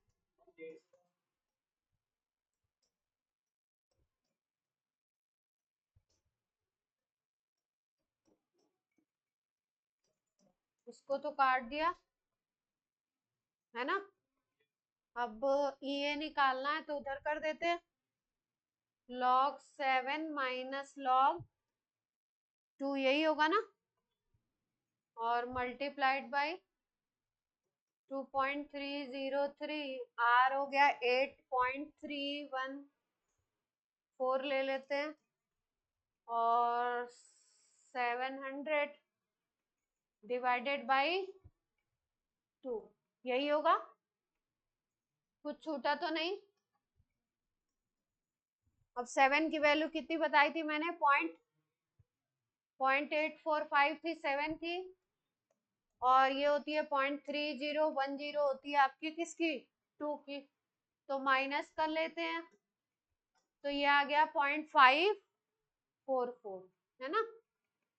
उसको तो काट दिया है ना। अब ये निकालना है तो उधर कर देते हैं। log 7 माइनस log 2 यही होगा ना, और मल्टीप्लाइड बाय 2.303, आर हो गया 8.314 ले लेते हैं, और 700 डिवाइडेड बाई 2, यही होगा। कुछ छूटा तो नहीं? अब 7 की वैल्यू कितनी बताई थी मैंने? 0.845 थी 7 की, और ये होती है 0.3010 होती है आपकी किसकी? 2 की। तो माइनस कर लेते हैं, तो ये आ गया 0.544, है ना।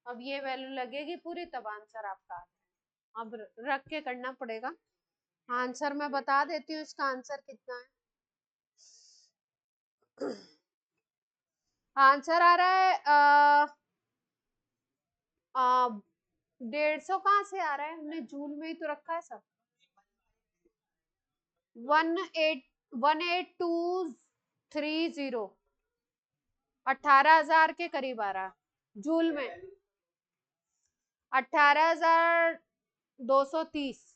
अब ये वैल्यू लगेगी पूरी, तब आंसर आपका आ जाएगा। अब रख के करना पड़ेगा। आंसर मैं बता देती हूँ, इसका आंसर कितना है। आंसर आ रहा है 150 कहाँ से आ रहा है? हमने जूल में ही तो रखा है सब। 18230, 18,000 के करीब आ रहा है जूल में। 18,230,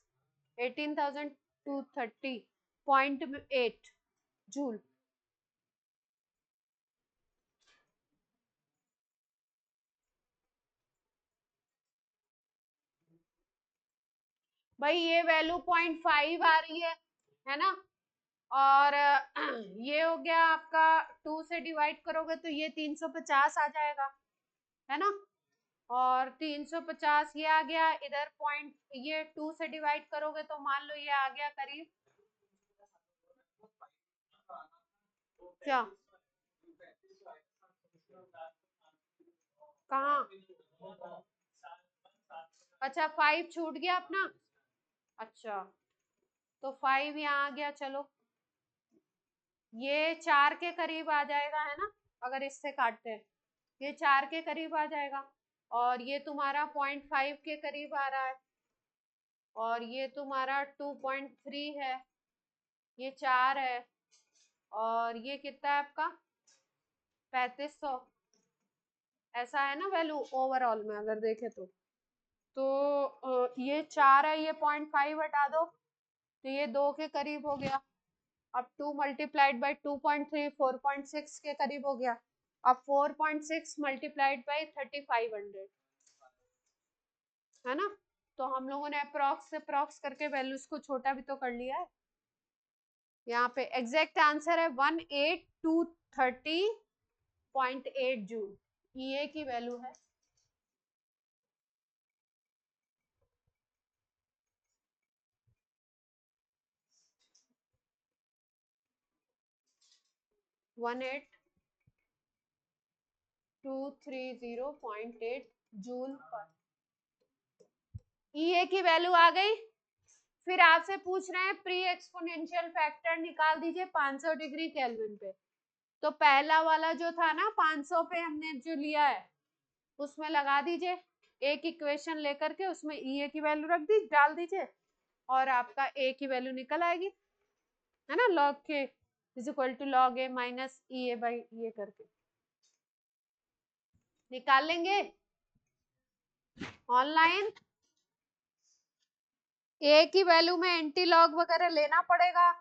18,230.8 जूल। भाई ये वैल्यू 0.5 आ रही है ना। और ये हो गया आपका, 2 से डिवाइड करोगे तो ये 350 आ जाएगा, है ना। और 350 ये आ गया इधर पॉइंट, ये 2 से डिवाइड करोगे तो मान लो ये आ गया करीब, क्या कहाँ? अच्छा 5 छूट गया अपना। अच्छा तो 5 यहाँ आ गया, चलो ये 4 के करीब आ जाएगा, है ना। अगर इससे काटते हैं ये 4 के करीब आ जाएगा, और ये तुम्हारा 0.5 के करीब आ रहा है, और ये तुम्हारा 2.3 है, ये 4 है, और ये कितना है आपका? 3500। ऐसा है ना वैल्यू ओवरऑल में अगर देखे तो ये 4 है, ये 0.5 हटा दो तो ये 2 के करीब हो गया। अब 2 मल्टीप्लाइड बाई 2.3 4.6 के करीब हो गया। अब 4.6 मल्टीप्लाइड बाई 3500, है ना। तो हम लोगों ने अप्रॉक्स से अप्रॉक्स करके वैल्यूज को छोटा भी तो कर लिया है। यहाँ पे एग्जैक्ट आंसर है 18230.8 जूल, ये की वैल्यू है। वन एट 230.8 जूल पर ई की वैल्यू आ गई। फिर आपसे पूछ रहे हैं प्री एक्सपोनेंशियल फैक्टर निकाल दीजिए 500 डिग्री केल्विन पे। तो पहला वाला जो था ना 500 पे हमने जो लिया है उसमें लगा दीजिए, एक इक्वेशन लेकर के उसमें ई की वैल्यू रख दी डाल दीजिए, और आपका ए की वैल्यू निकल आएगी, है ना। Log k is equal to log A minus E A by E करके निकाल लेंगे ऑनलाइन। ए की वैल्यू में एंटी लॉग वगैरह लेना पड़ेगा,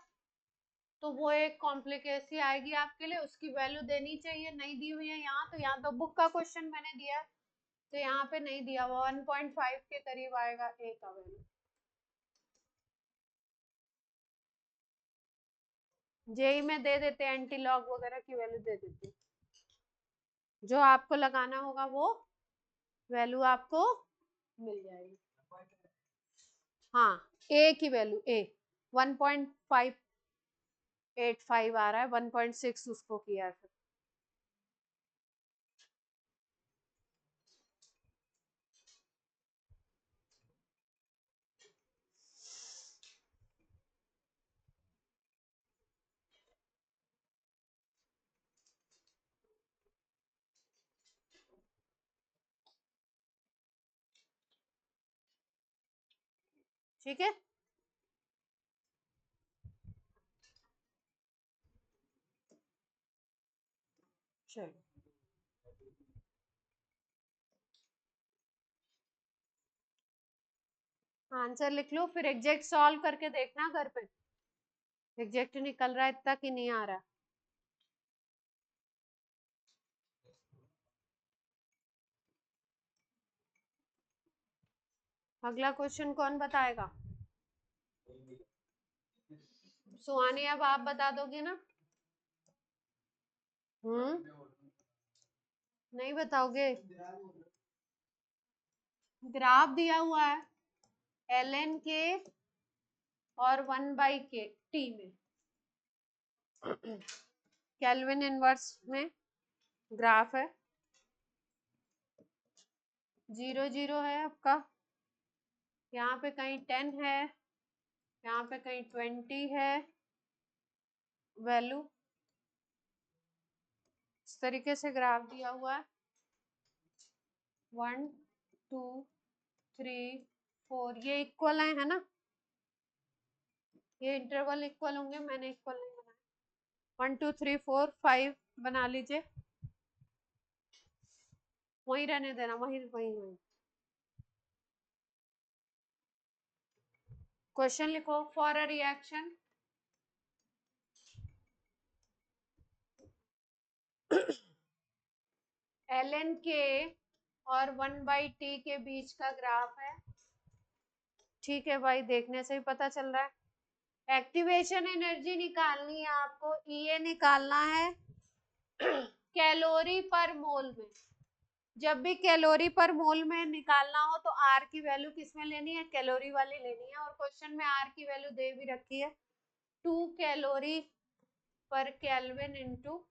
तो वो एक कॉम्प्लिकेसी आएगी आपके लिए, उसकी वैल्यू देनी चाहिए, नहीं दी हुई है यहाँ। तो यहाँ तो बुक का क्वेश्चन मैंने दिया है, तो यहाँ पे नहीं दिया, 1.5 के करीब आएगा ए का वैल्यू। जेई में दे देते हैं, एंटी लॉग वगैरह की वैल्यू दे देते हैं, जो आपको लगाना होगा वो वैल्यू आपको मिल जाएगी। हाँ ए की वैल्यू, ए 1.585 आ रहा है, 1.6 उसको किया है फिर। ठीक है, चलो। आंसर लिख लो, फिर एग्जैक्ट सॉल्व करके देखना घर पे एग्जैक्ट निकल रहा है इतना कि नहीं आ रहा। अगला क्वेश्चन कौन बताएगा? सुहानी, अब आप बता दोगे ना? नहीं बताओगे? ग्राफ दिया हुआ है ln के और 1/k t में, केल्विन इनवर्स में ग्राफ है। 0 0 है आपका, यहाँ पे कहीं 10 है, यहाँ पे कहीं 20 है वैल्यू। इस तरीके से ग्राफ दिया हुआ है 1 2 3 4, ये इक्वल है ना? ये इंटरवल इक्वल होंगे, मैंने इक्वल नहीं बनाया। 1 2 3 4 5 बना लीजिए, वहीं रहने देना, वहीं वहीं वहीं। क्वेश्चन लिखो, फॉर अ रिएक्शन ln के और 1/t के बीच का ग्राफ है। ठीक है भाई, देखने से ही पता चल रहा है। एक्टिवेशन एनर्जी निकालनी है आपको, ये निकालना है कैलोरी पर मोल में। जब भी कैलोरी पर मोल में निकालना हो तो आर की वैल्यू किस में लेनी है? कैलोरी वाली लेनी है। और क्वेश्चन में आर की वैल्यू दे भी रखी है 2 कैलोरी पर केल्विन इंटू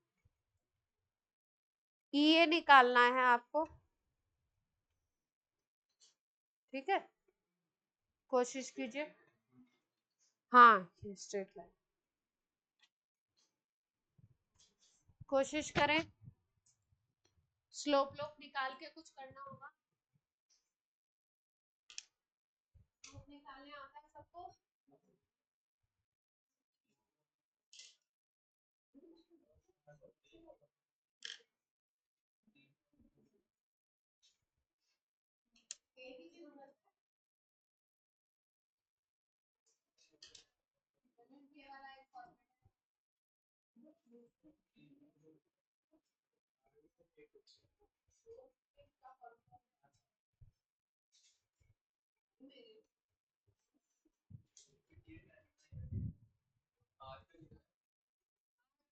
ये निकालना है आपको। ठीक है, कोशिश कीजिए। हाँ, ये स्ट्रेट लाइन, कोशिश करें स्लोप लोप निकाल के कुछ करना होगा। स्लोप निकालने आता है सबको?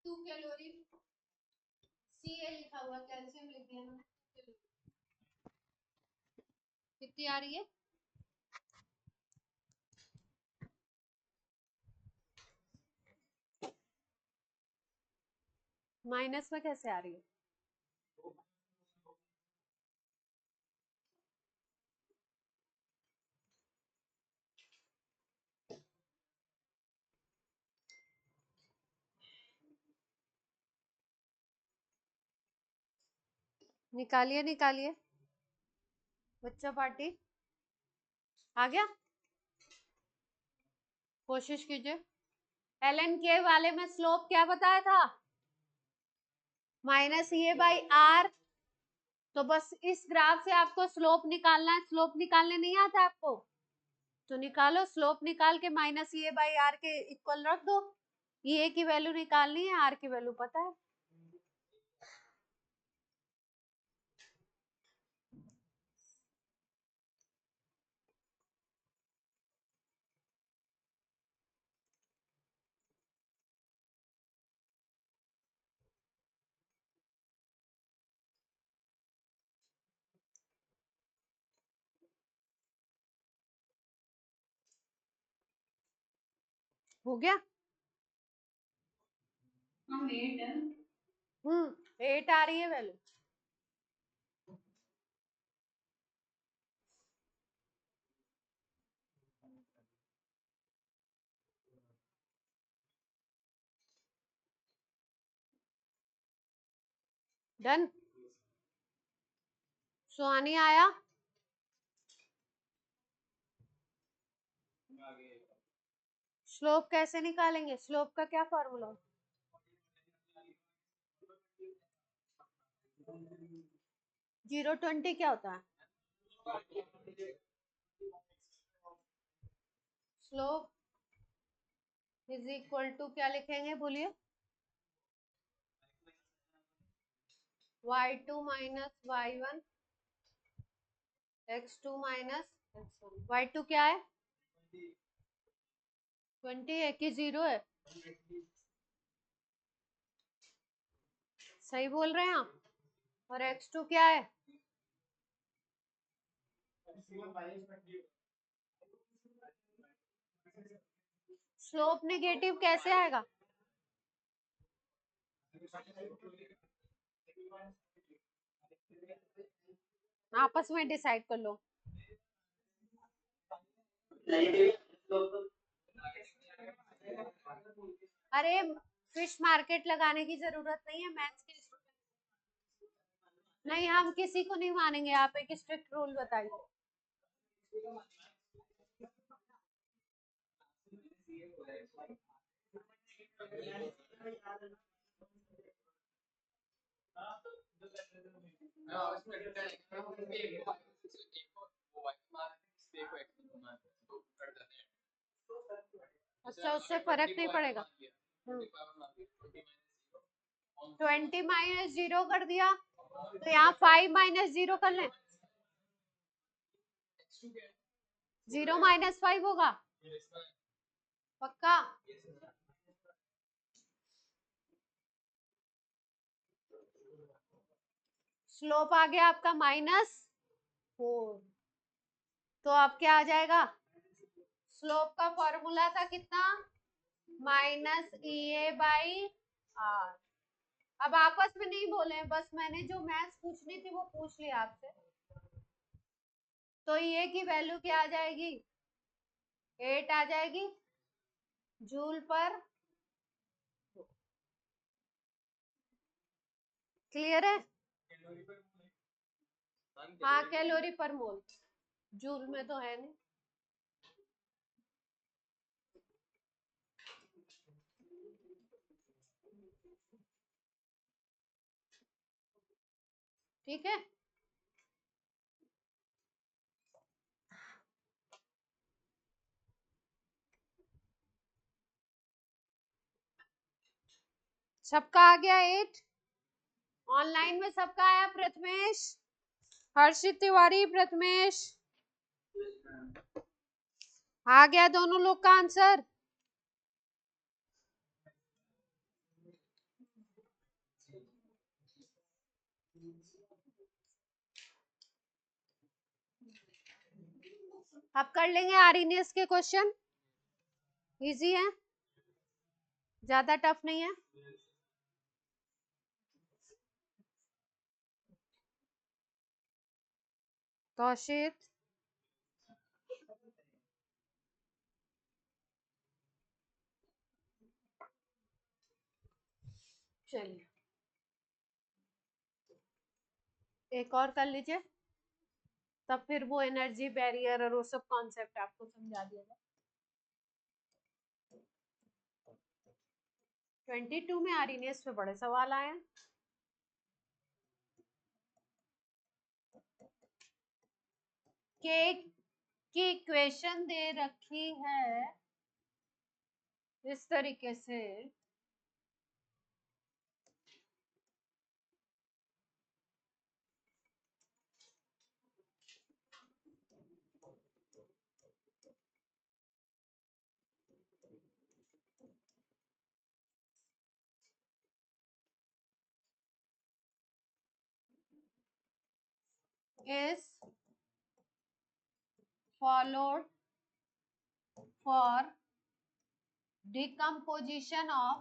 2 कैलोरी, सी ए लिखा हुआ, कैल्शियम लिख दिया मैंने। कितनी आ रही है? माइनस में कैसे आ रही है? निकालिए निकालिए, बच्चा पार्टी आ गया। कोशिश कीजिए। ln के वाले में स्लोप क्या बताया था? माइनस ये बाई आर। तो बस इस ग्राफ से आपको स्लोप निकालना है। स्लोप निकालने नहीं आता आपको तो निकालो, स्लोप निकाल के माइनस ये बाई आर के इक्वल रख दो। ये की वैल्यू निकालनी है, आर की वैल्यू पता है। हो गया? हाँ, 8 है। 8 आ रही है वैल्यू। डन। सुहानी आया? स्लोप कैसे निकालेंगे? स्लोप का क्या फॉर्मूला? 0 20 क्या होता है? स्लोप इज इक्वल टू क्या लिखेंगे बोलिए, y2 minus y1 x2 minus x1। y2 क्या है 20 है कि 0 है, सही बोल रहे हैं आप। और x2 क्या है, स्लोप नेगेटिव कैसे आएगा, आपस में डिसाइड कर लो। अरे फिश मार्केट लगाने की जरूरत नहीं है मैथ्स के नहीं, हम किसी को नहीं मानेंगे, आप एक स्ट्रिक्ट रूल बताइए। अच्छा उससे फर्क नहीं पड़ेगा। 20 माइनस 0 कर दिया तो यहाँ 5 माइनस 0 कर लें, 0 माइनस 5 होगा पक्का। स्लोप आ गया आपका -4, तो अब क्या आ जाएगा, स्लोप का फॉर्मूला था कितना, -EA/r। अब आपस में नहीं बोले, बस मैंने जो मैथ्स पूछनी थी वो पूछ लिया आपसे। तो ये की वैल्यू क्या आ जाएगी, 8 आ जाएगी जूल पर। क्लियर है, हाँ कैलोरी पर मोल, जूल में तो है नहीं। ठीक है, सबका आ गया 8, ऑनलाइन में सबका आया, प्रथमेश, हर्षित तिवारी, प्रथमेश आ गया दोनों लोग का आंसर। अब कर लेंगे आरएनएस के क्वेश्चन, इजी है, ज्यादा टफ नहीं है। तौशीत चलिए एक और कर लीजिए, तब फिर वो एनर्जी बैरियर और वो सब कॉन्सेप्ट आपको समझा दिया जाए। 22 में आरएनएस पे बड़े सवाल आए हैं। के की इक्वेशन दे रखी है इस तरीके से, is followed for decomposition of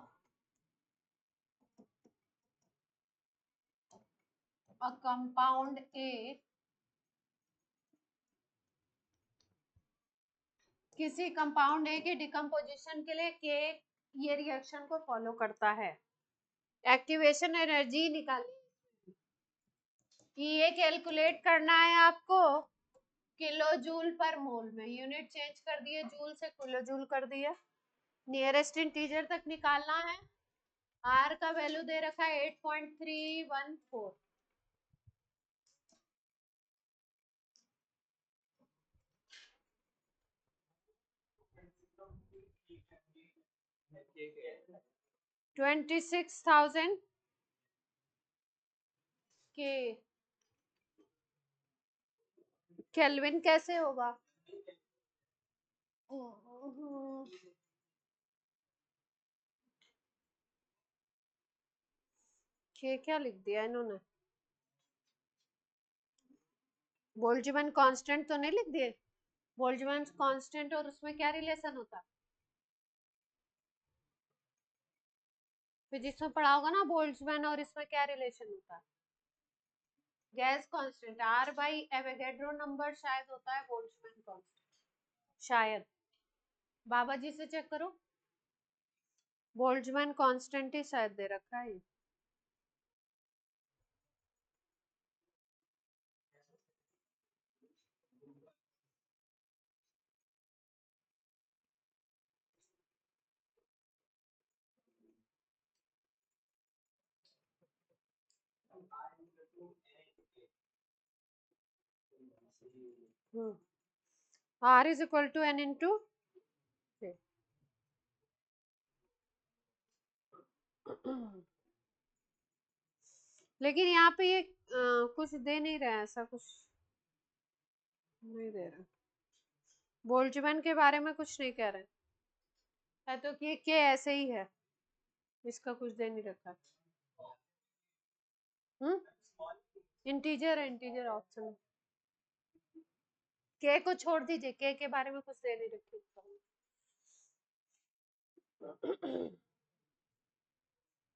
a compound A, किसी कंपाउंड ए के डिकम्पोजिशन के लिए के ये रिएक्शन को फॉलो करता है। एक्टिवेशन एनर्जी निकाली, ये कैलकुलेट करना है आपको किलो जूल पर मोल में, यूनिट चेंज कर दिए, जूल से किलो जूल कर दिया, नियरेस्ट इंटीजर तक निकालना है। आर का वैल्यू दे रखा है 8.314, 26,000 के केल्विन कैसे होगा? के क्या लिख दिया इन्होंने? बोल्ट्जमैन कांस्टेंट तो नहीं लिख दिए? बोल्ट्जमैन कांस्टेंट और उसमें क्या रिलेशन होता? फिजिक्स में पढ़ा होगा ना बोल्ट्जमैन और इसमें क्या रिलेशन होता? Gas constant R by Avogadro number शायद होता है बोल्ट्जमैन कांस्टेंट, शायद। बाबा जी से चेक करो, बोल्ट्जमैन कांस्टेंट ही शायद दे रखा है। R is equal to n into K. लेकिन यहाँ पे ये कुछ दे नहीं रहा है, ऐसा कुछ नहीं दे रहा। बोल्ट्जमैन के बारे में कुछ नहीं कह रहे है, तो कि ऐसे ही है, इसका कुछ दे नहीं रखा। इंटीजर है, इंटीजर ऑप्शन। के को छोड़ दीजिए, के बारे में कुछ दे नहीं रखी।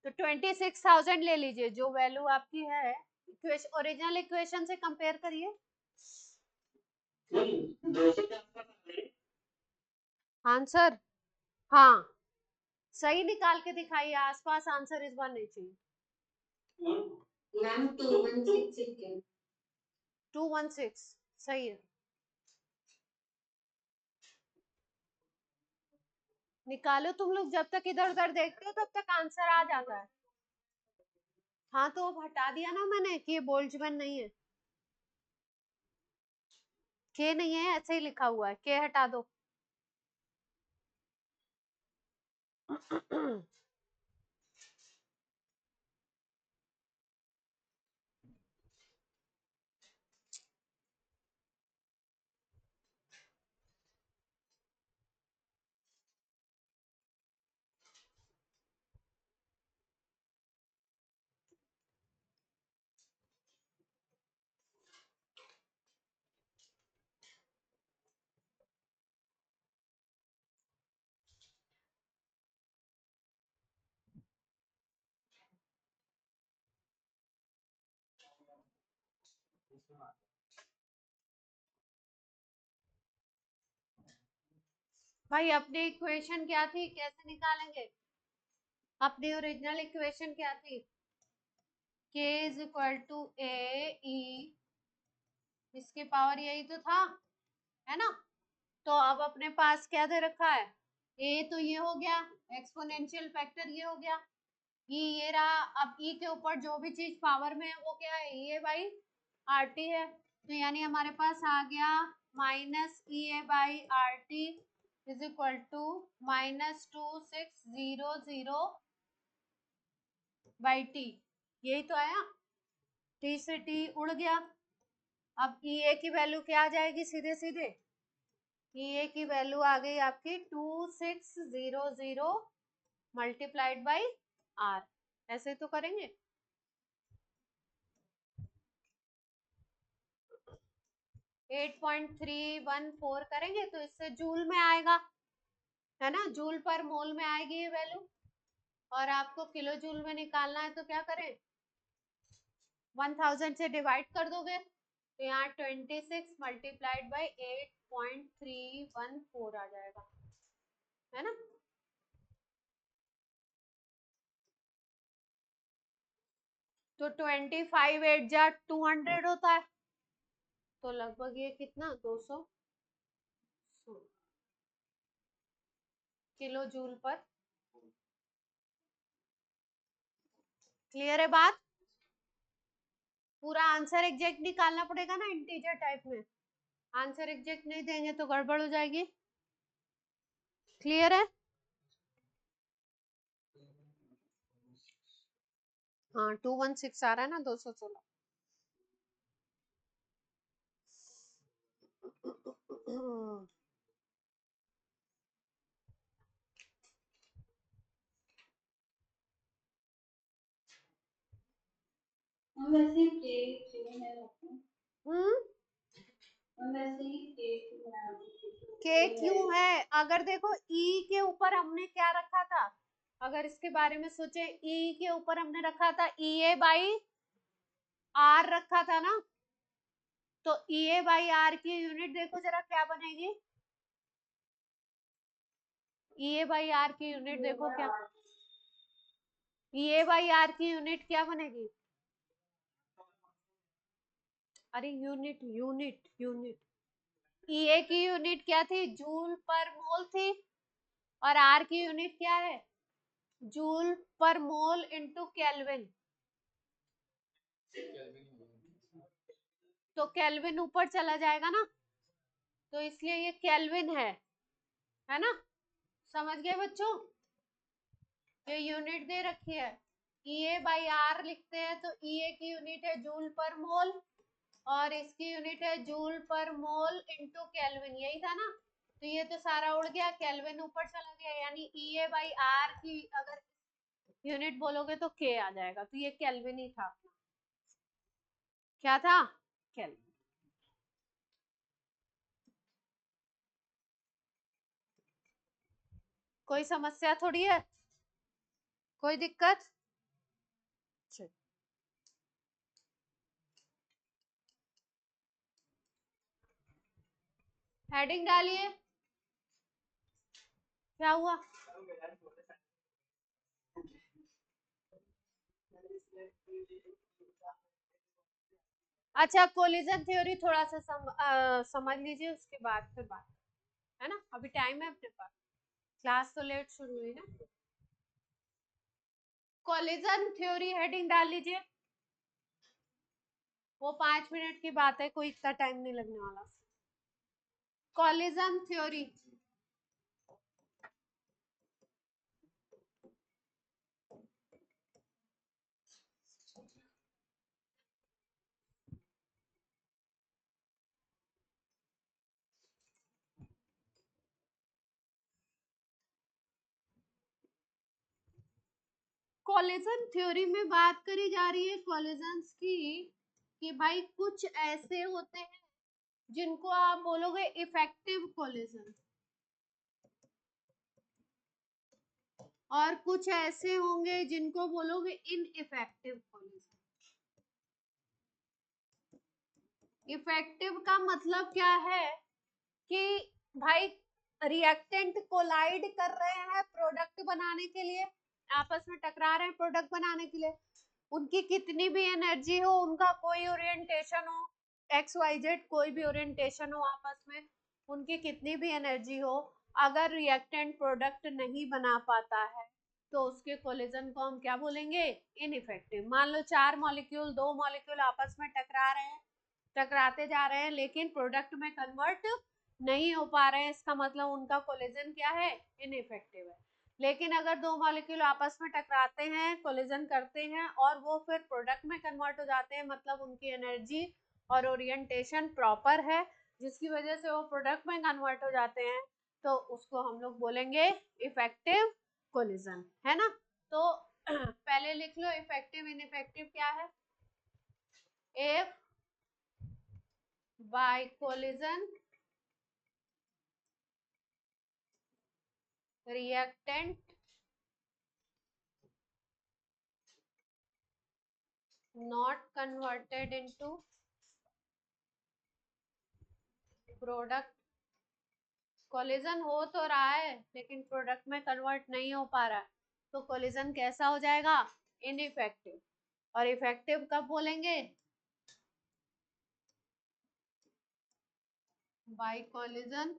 तो 26,000 ले लीजिए, जो वैल्यू आपकी है ओरिजिनल इक्वेशन से कंपेयर करिए। आंसर हाँ सही निकाल के दिखाइए, आसपास आंसर इस बार नहीं चाहिए। मैम 216 216 सही है, निकालो तुम लोग। जब तक इधर उधर देखते हो तब तक आंसर आ जाता है। हाँ तो अब हटा दिया ना मैंने कि ये बोल्ट्जमैन नहीं है, के नहीं है, ऐसे ही लिखा हुआ है, के हटा दो। भाई अपनी इक्वेशन क्या थी, कैसे निकालेंगे? अपनी ओरिजिनल इक्वेशन क्या थी? k is equal to A ई, इसके पावर यही तो था, है ना? तो अब अपने पास क्या दे रखा है? a तो ये हो गया, एक्सपोनेंशियल फैक्टर ये हो गया, e ये रहा। अब e के ऊपर जो भी चीज पावर में है वो क्या है? e a by R T है। तो यानी हमारे पास आ गया minus E A by R T is equal to -2600 by T. यही तो आया, टी से टी उड़ गया। अब ई ए की वैल्यू क्या आ जाएगी? सीधे सीधे ई ए की वैल्यू आ गई आपकी 2600 मल्टीप्लाइड बाई आर। ऐसे तो करेंगे, 8.314 करेंगे तो इससे जूल में आएगा, है ना? जूल पर मोल में आएगी ये वैल्यू, और आपको किलो जूल में निकालना है तो क्या करें? 1000 से डिवाइड कर दोगे तो यहाँ 26 मल्टीप्लाइड बाई 8.314 आ जाएगा, है ना? तो 25 8 जा 200 होता है, तो लगभग ये कितना 200 किलो जूल पर। क्लियर है बात? पूरा आंसर एग्जैक्ट निकालना पड़ेगा ना इंटीजर टाइप में, आंसर एग्जैक्ट नहीं देंगे तो गड़बड़ हो जाएगी। क्लियर है? हाँ 216 आ रहा है ना 216। हम वैसे के है हम्म हम वैसे ही के बना के क्यों है? अगर देखो ई के ऊपर हमने क्या रखा था, अगर इसके बारे में सोचे, ई के ऊपर हमने रखा था ई ए बाई आर रखा था ना, तो ई ए बाई आर की यूनिट देखो जरा क्या बनेगी। ई ए बाई आर की यूनिट देखो क्या, ई ए बाई आर की यूनिट क्या बनेगी? अरे यूनिट यूनिट यूनिट, ई ए की यूनिट क्या थी? जूल पर मोल थी, और आर की यूनिट क्या है? जूल पर मोल इनटू केल्विन। तो केल्विन ऊपर चला जाएगा ना, तो इसलिए ये केल्विन है ना? समझ गए बच्चों? ये यूनिट दे रखी है, ई ए बाई आर लिखते हैं तो ई ए की यूनिट है जूल पर मोल, और इसकी यूनिट है जूल पर मोल इनटू केल्विन, यही था ना? तो ये तो सारा उड़ गया, केल्विन ऊपर चला गया, यानी ई ए बाई आर की अगर यूनिट बोलोगे तो के आ जाएगा, तो ये केल्विन ही था। क्या था? केल्विन। कोई समस्या थोड़ी है, कोई दिक्कत? हेडिंग डालिए, क्या हुआ? अच्छा, कोलिजन थ्योरी थोड़ा सा समझ लीजिए, उसके बाद फिर बात है ना, अभी टाइम है अपने पास, क्लास तो लेट शुरू हुई ना। कोलिजन थ्योरी हेडिंग डाल लीजिए, वो 5 मिनट की बात है, कोई इतना टाइम नहीं लगने वाला। कोलिजन थ्योरी, कोलिजन थ्योरी में बात करी जा रही है कोलिजन्स की, कि भाई कुछ ऐसे होते हैं जिनको आप बोलोगे इफेक्टिव कोलिजन, और कुछ ऐसे होंगे जिनको बोलोगे इनइफेक्टिव कोलिजन। इफेक्टिव का मतलब क्या है कि भाई रिएक्टेंट कोलाइड कर रहे हैं प्रोडक्ट बनाने के लिए, आपस में टकरा रहे हैं प्रोडक्ट बनाने के लिए, उनकी कितनी भी एनर्जी हो, उनका कोई ओरिएंटेशन हो, एक्स वाई जेड कोई भी ओरिएंटेशन हो आपस में, उनकी कितनी भी एनर्जी हो, अगर रिएक्टेंट प्रोडक्ट नहीं बना पाता है तो उसके कोलिजन को हम क्या बोलेंगे? इनइफेक्टिव। मान लो 4 मॉलिक्यूल, 2 मॉलिक्यूल आपस में टकरा रहे हैं, टकराते जा रहे हैं, लेकिन प्रोडक्ट में कन्वर्ट नहीं हो पा रहे हैं, इसका मतलब उनका कोलिजन क्या है? इनइफेक्टिव है। लेकिन अगर 2 मॉलिक्यूल आपस में टकराते हैं, कोलिजन करते हैं, और वो फिर प्रोडक्ट में कन्वर्ट हो जाते हैं, मतलब उनकी एनर्जी और ओरिएंटेशन प्रॉपर है, जिसकी वजह से वो प्रोडक्ट में कन्वर्ट हो जाते हैं, तो उसको हम लोग बोलेंगे इफेक्टिव कोलिजन, है ना? तो पहले लिख लो इफेक्टिव इनइफेक्टिव क्या है। If by collision reactant not converted into product, collision हो तो रहा है लेकिन प्रोडक्ट में कन्वर्ट नहीं हो पा रहा है, तो कोलिजन कैसा हो जाएगा? इनइफेक्टिव। और इफेक्टिव कब बोलेंगे? by collision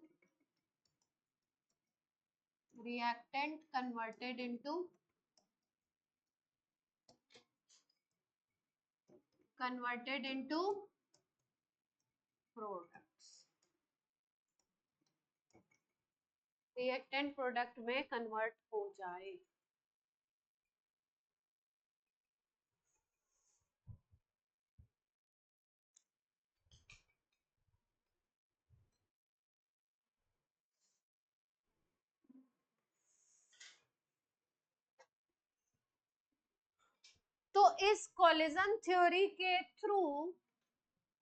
reactant converted into products, reactant product में कन्वर्ट हो जाए। इस कोलिजन थ्योरी के थ्रू,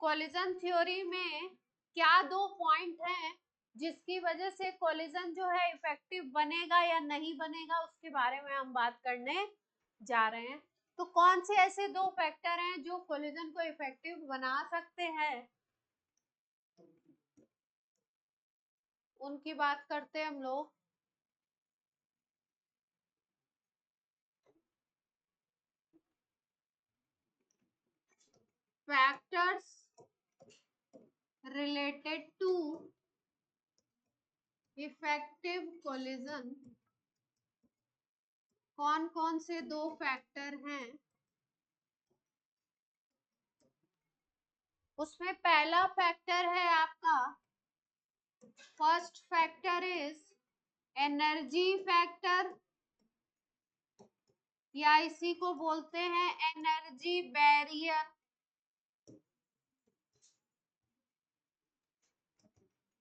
कोलिजन थ्योरी में क्या दो पॉइंट हैं जिसकी वजह से कोलिजन जो है इफेक्टिव बनेगा या नहीं बनेगा, उसके बारे में हम बात करने जा रहे हैं। तो कौन से ऐसे दो फैक्टर हैं जो कोलिजन को इफेक्टिव बना सकते हैं, उनकी बात करते हैं हम लोग। Factors related to effective collision, कौन कौन से दो फैक्टर हैं? उसमें पहला फैक्टर है आपका, first factor is energy factor, या इसी को बोलते हैं एनर्जी बैरियर।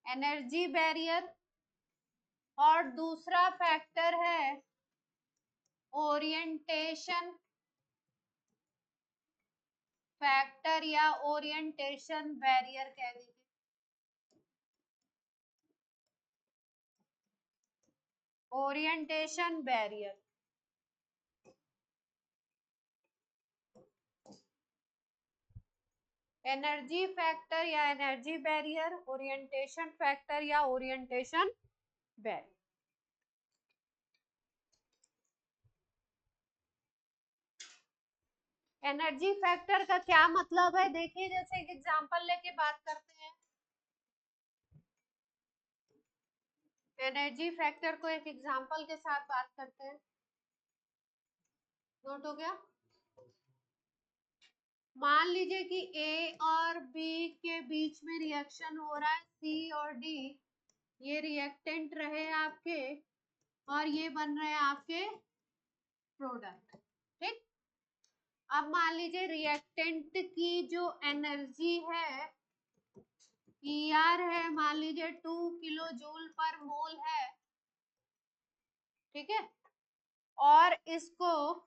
Energy barrier. और दूसरा फैक्टर है ओरिएंटेशन फैक्टर, या ओरिएंटेशन बैरियर कह दीजिए। Orientation barrier. एनर्जी फैक्टर या एनर्जी बैरियर, ओरिएंटेशन फैक्टर या ओरिएंटेशन बैरियर। एनर्जी फैक्टर का क्या मतलब है, देखिए जैसे एक एग्जांपल लेके बात करते हैं। एनर्जी फैक्टर को एक एग्जांपल के साथ बात करते हैं। नोट हो गया? मान लीजिए कि ए और बी के बीच में रिएक्शन हो रहा है, सी और डी ये रिएक्टेंट रहे आपके, और ये बन रहे हैं आपके प्रोडक्ट। ठीक, अब मान लीजिए रिएक्टेंट की जो एनर्जी है ER है, मान लीजिए 2 किलो जूल पर मोल है। ठीक है, और इसको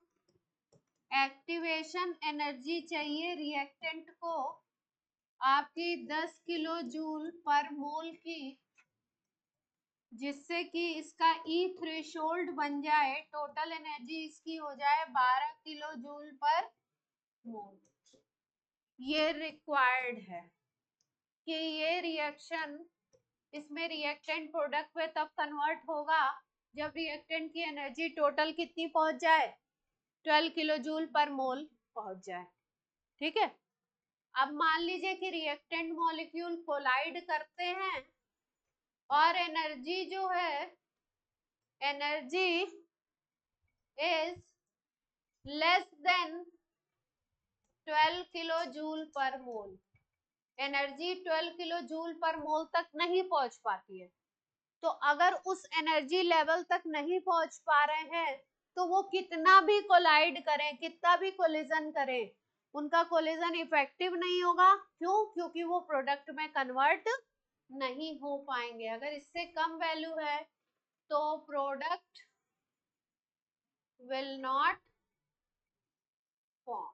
एक्टिवेशन एनर्जी चाहिए रिएक्टेंट को आपकी 10 किलो जूल पर मोल की, जिससे कि इसका E थ्रेशोल्ड बन जाए, टोटल एनर्जी इसकी हो जाए 12 किलो जूल पर मोल। ये रिक्वायर्ड है कि ये रिएक्शन, इसमें रिएक्टेंट प्रोडक्ट में तब कन्वर्ट होगा जब रिएक्टेंट की एनर्जी टोटल कितनी पहुंच जाए, 12 किलो जूल पर मोल पहुंच जाए। ठीक है, अब मान लीजिए कि रिएक्टेंट मॉलिक्यूल कोलाइड करते हैं और एनर्जी जो है, energy is less than 12 kilo joule per mole. Energy 12 kilo joule per मोल तक नहीं पहुंच पाती है। तो अगर उस एनर्जी लेवल तक नहीं पहुंच पा रहे हैं तो वो कितना भी कोलाइड करें, कितना भी कोलिजन करें, उनका कोलिजन इफेक्टिव नहीं होगा। क्यों? क्योंकि वो प्रोडक्ट में कन्वर्ट नहीं हो पाएंगे। अगर इससे कम वैल्यू है तो product will not form,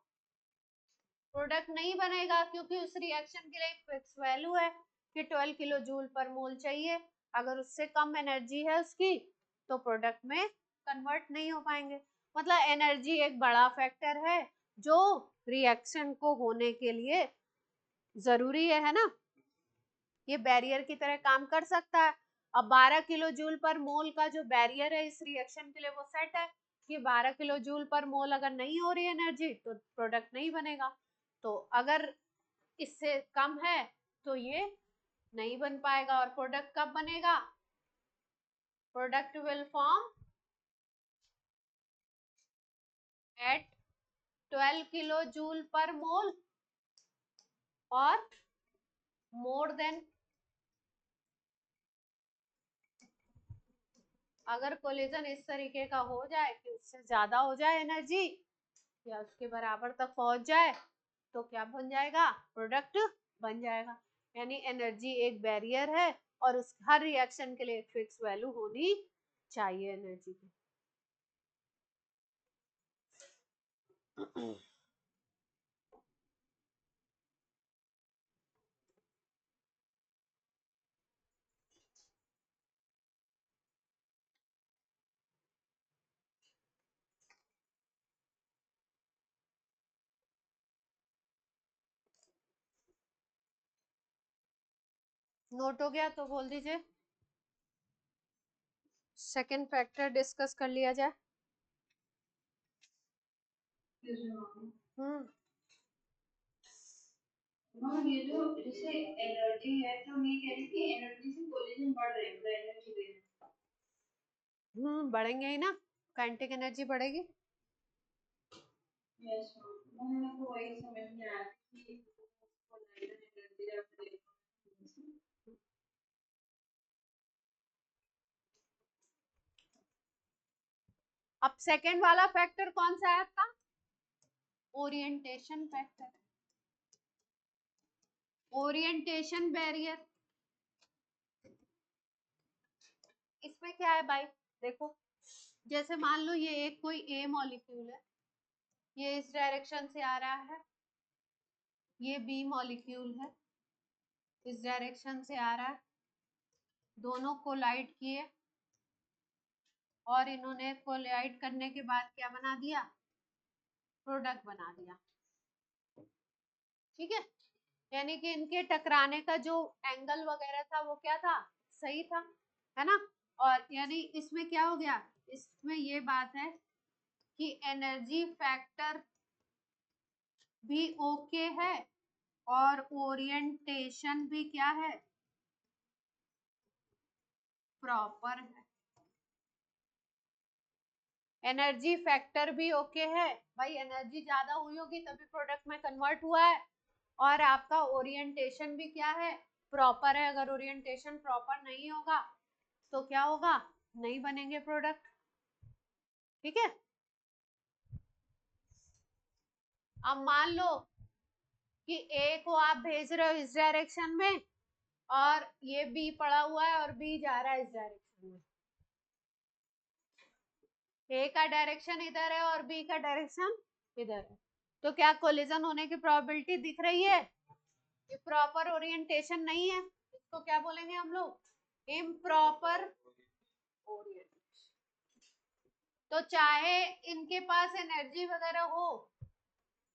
product नहीं बनेगा, क्योंकि उस रिएक्शन के लिए एक फिक्स वैल्यू है कि 12 किलो जूल पर मोल चाहिए। अगर उससे कम एनर्जी है उसकी तो प्रोडक्ट में कन्वर्ट नहीं हो पाएंगे। मतलब एनर्जी एक बड़ा फैक्टर है जो रिएक्शन को होने के लिए जरूरी है ना, ये बैरियर की तरह काम कर सकता है। अब 12 किलो जूल पर मोल का जो बैरियर है इस रिएक्शन के लिए वो सेट है कि 12 किलो जूल पर मोल अगर नहीं हो रही एनर्जी तो प्रोडक्ट नहीं बनेगा। तो अगर इससे कम है तो ये नहीं बन पाएगा। और प्रोडक्ट कब बनेगा? Product will form at 12 kilo joule per mole और मोर देन, अगर कोलिजन इस तरीके का हो जाए कि उससे ज्यादा हो जाए एनर्जी या उसके बराबर तक पहुंच जाए तो क्या बन जाएगा? प्रोडक्ट बन जाएगा। यानी एनर्जी एक बैरियर है और उस हर रिएक्शन के लिए एक फिक्स वैल्यू होनी चाहिए एनर्जी की। नोट हो गया तो बोल दीजिए। सेकंड फैक्टर डिस्कस कर लिया जाए। हम्म। ये जो जैसे एनर्जी है तो हम ये कह रहे हैं कि एनर्जी से कोलिजन बढ़ रहे हैं एनर्जी दे बढ़ेंगे ही ना, काइनेटिक एनर्जी बढ़ेगी। यस मैम मेरे को वही समझ में आया कि कोलिजन एनर्जी जब अब सेकंड वाला फैक्टर कौन सा है आपका? Orientation factor, orientation barrier. इसमें क्या है भाई, देखो जैसे मान लो ये एक कोई ए मॉलिक्यूल है, ये इस डायरेक्शन से आ रहा है, ये बी मॉलिक्यूल है, इस डायरेक्शन से आ रहा है, दोनों कोलाइड किए और इन्होंने कोलाइड करने के बाद क्या बना दिया, प्रोडक्ट बना दिया। ठीक है, यानी कि इनके टकराने का जो एंगल वगैरह था वो क्या था, सही था, है ना। और यानी इसमें क्या हो गया, इसमें ये बात है कि एनर्जी फैक्टर भी ओके है और ओरिएंटेशन भी क्या है, प्रॉपर है। एनर्जी फैक्टर भी ओके है भाई, एनर्जी ज्यादा हुई होगी तभी प्रोडक्ट में कन्वर्ट हुआ है, और आपका ओरिएंटेशन भी क्या है, प्रॉपर है। अगर ओरिएंटेशन प्रॉपर नहीं होगा तो क्या होगा, नहीं बनेंगे प्रोडक्ट। ठीक है, अब मान लो कि ए को आप भेज रहे हो इस डायरेक्शन में और ये बी पड़ा हुआ है और बी जा रहा है इस डायरेक्शन में, ए का डायरेक्शन इधर है और बी का डायरेक्शन इधर है, तो क्या कोलिजन होने की प्रोबेबिलिटी दिख रही है? ये प्रॉपर ओरिएंटेशन नहीं है, इसको क्या बोलेंगे हम लोग, इम्प्रॉपर ओरिएंटेशन। तो चाहे इनके पास एनर्जी वगैरह हो,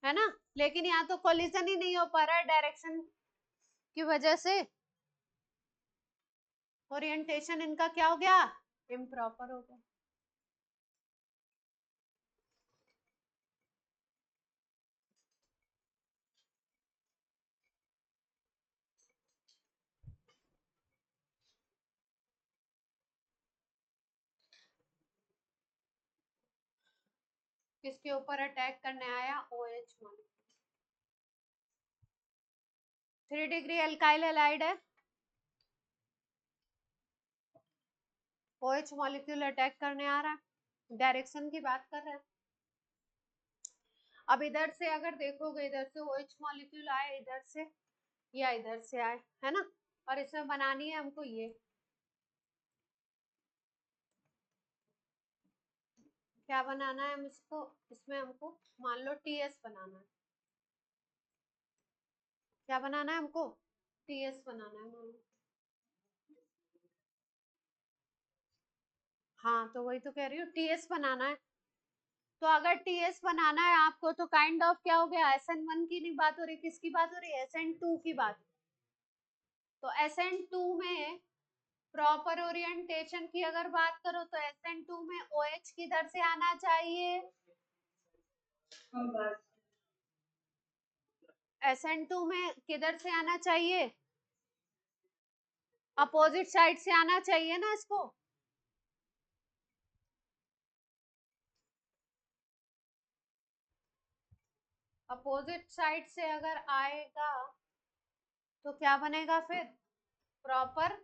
है ना, लेकिन यहाँ तो कोलिजन ही नहीं हो पा रहा है डायरेक्शन की वजह से, ओरिएंटेशन इनका क्या हो गया, इम्प्रॉपर हो गया। किसके ऊपर अटैक करने आया, OH मान, 3 डिग्री एल्काइल हैलाइड है, OH मॉलिक्यूल अटैक करने आ रहा है, डायरेक्शन की बात कर रहे हैं। अब इधर से अगर देखोगे, इधर से OH मॉलिक्यूल आए इधर से या इधर से आए, है ना, और इसमें बनानी है हमको ये, क्या बनाना है हम इसको, इसमें हमको मान लो TS बनाना है, क्या बनाना है हमको, TS बनाना है मान लो। हाँ तो वही तो कह रही हूँ, TS बनाना है। तो अगर TS बनाना है आपको तो काइंड ऑफ क्या हो गया, SN1 की नहीं बात हो रही, किसकी बात हो रही है, SN2 की बात। तो SN2 में प्रॉपर ओरिएंटेशन की अगर बात करो तो SN2 में OH किधर से आना चाहिए, SN2 में किधर से आना चाहिए, अपोजिट साइड से आना चाहिए ना इसको। अपोजिट साइड से अगर आएगा तो क्या बनेगा फिर, प्रॉपर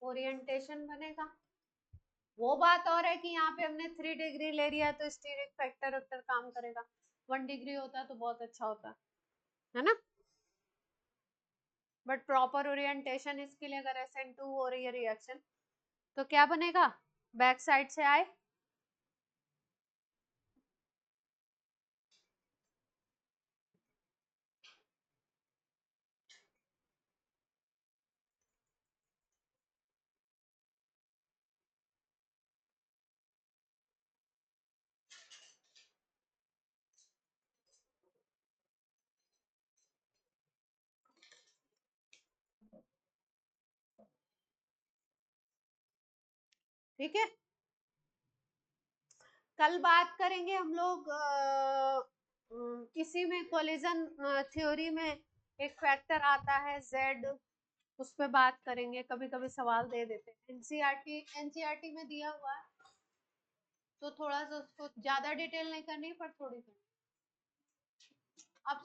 ओरिएंटेशन बनेगा। वो बात और है कि यहाँ पे हमने 3 डिग्री ले लिया तो स्टीरिक फैक्टर वेक्टर काम करेगा, 1 डिग्री होता तो बहुत अच्छा होता, है ना। बट प्रॉपर ओरिएंटेशन इसके लिए अगर SN2 हो रही है रिएक्शन तो क्या बनेगा, बैक साइड से आए, ठीक है, कल बात करेंगे हम लोग इसी में कोलिजन थ्योरी में एक फैक्टर आता है जेड, उस पे बात करेंगे, कभी कभी सवाल दे देते हैं, एनसीईआरटी में दिया हुआ है, तो थोड़ा सा उसको ज्यादा डिटेल नहीं करनी पर थोड़ी सी। अब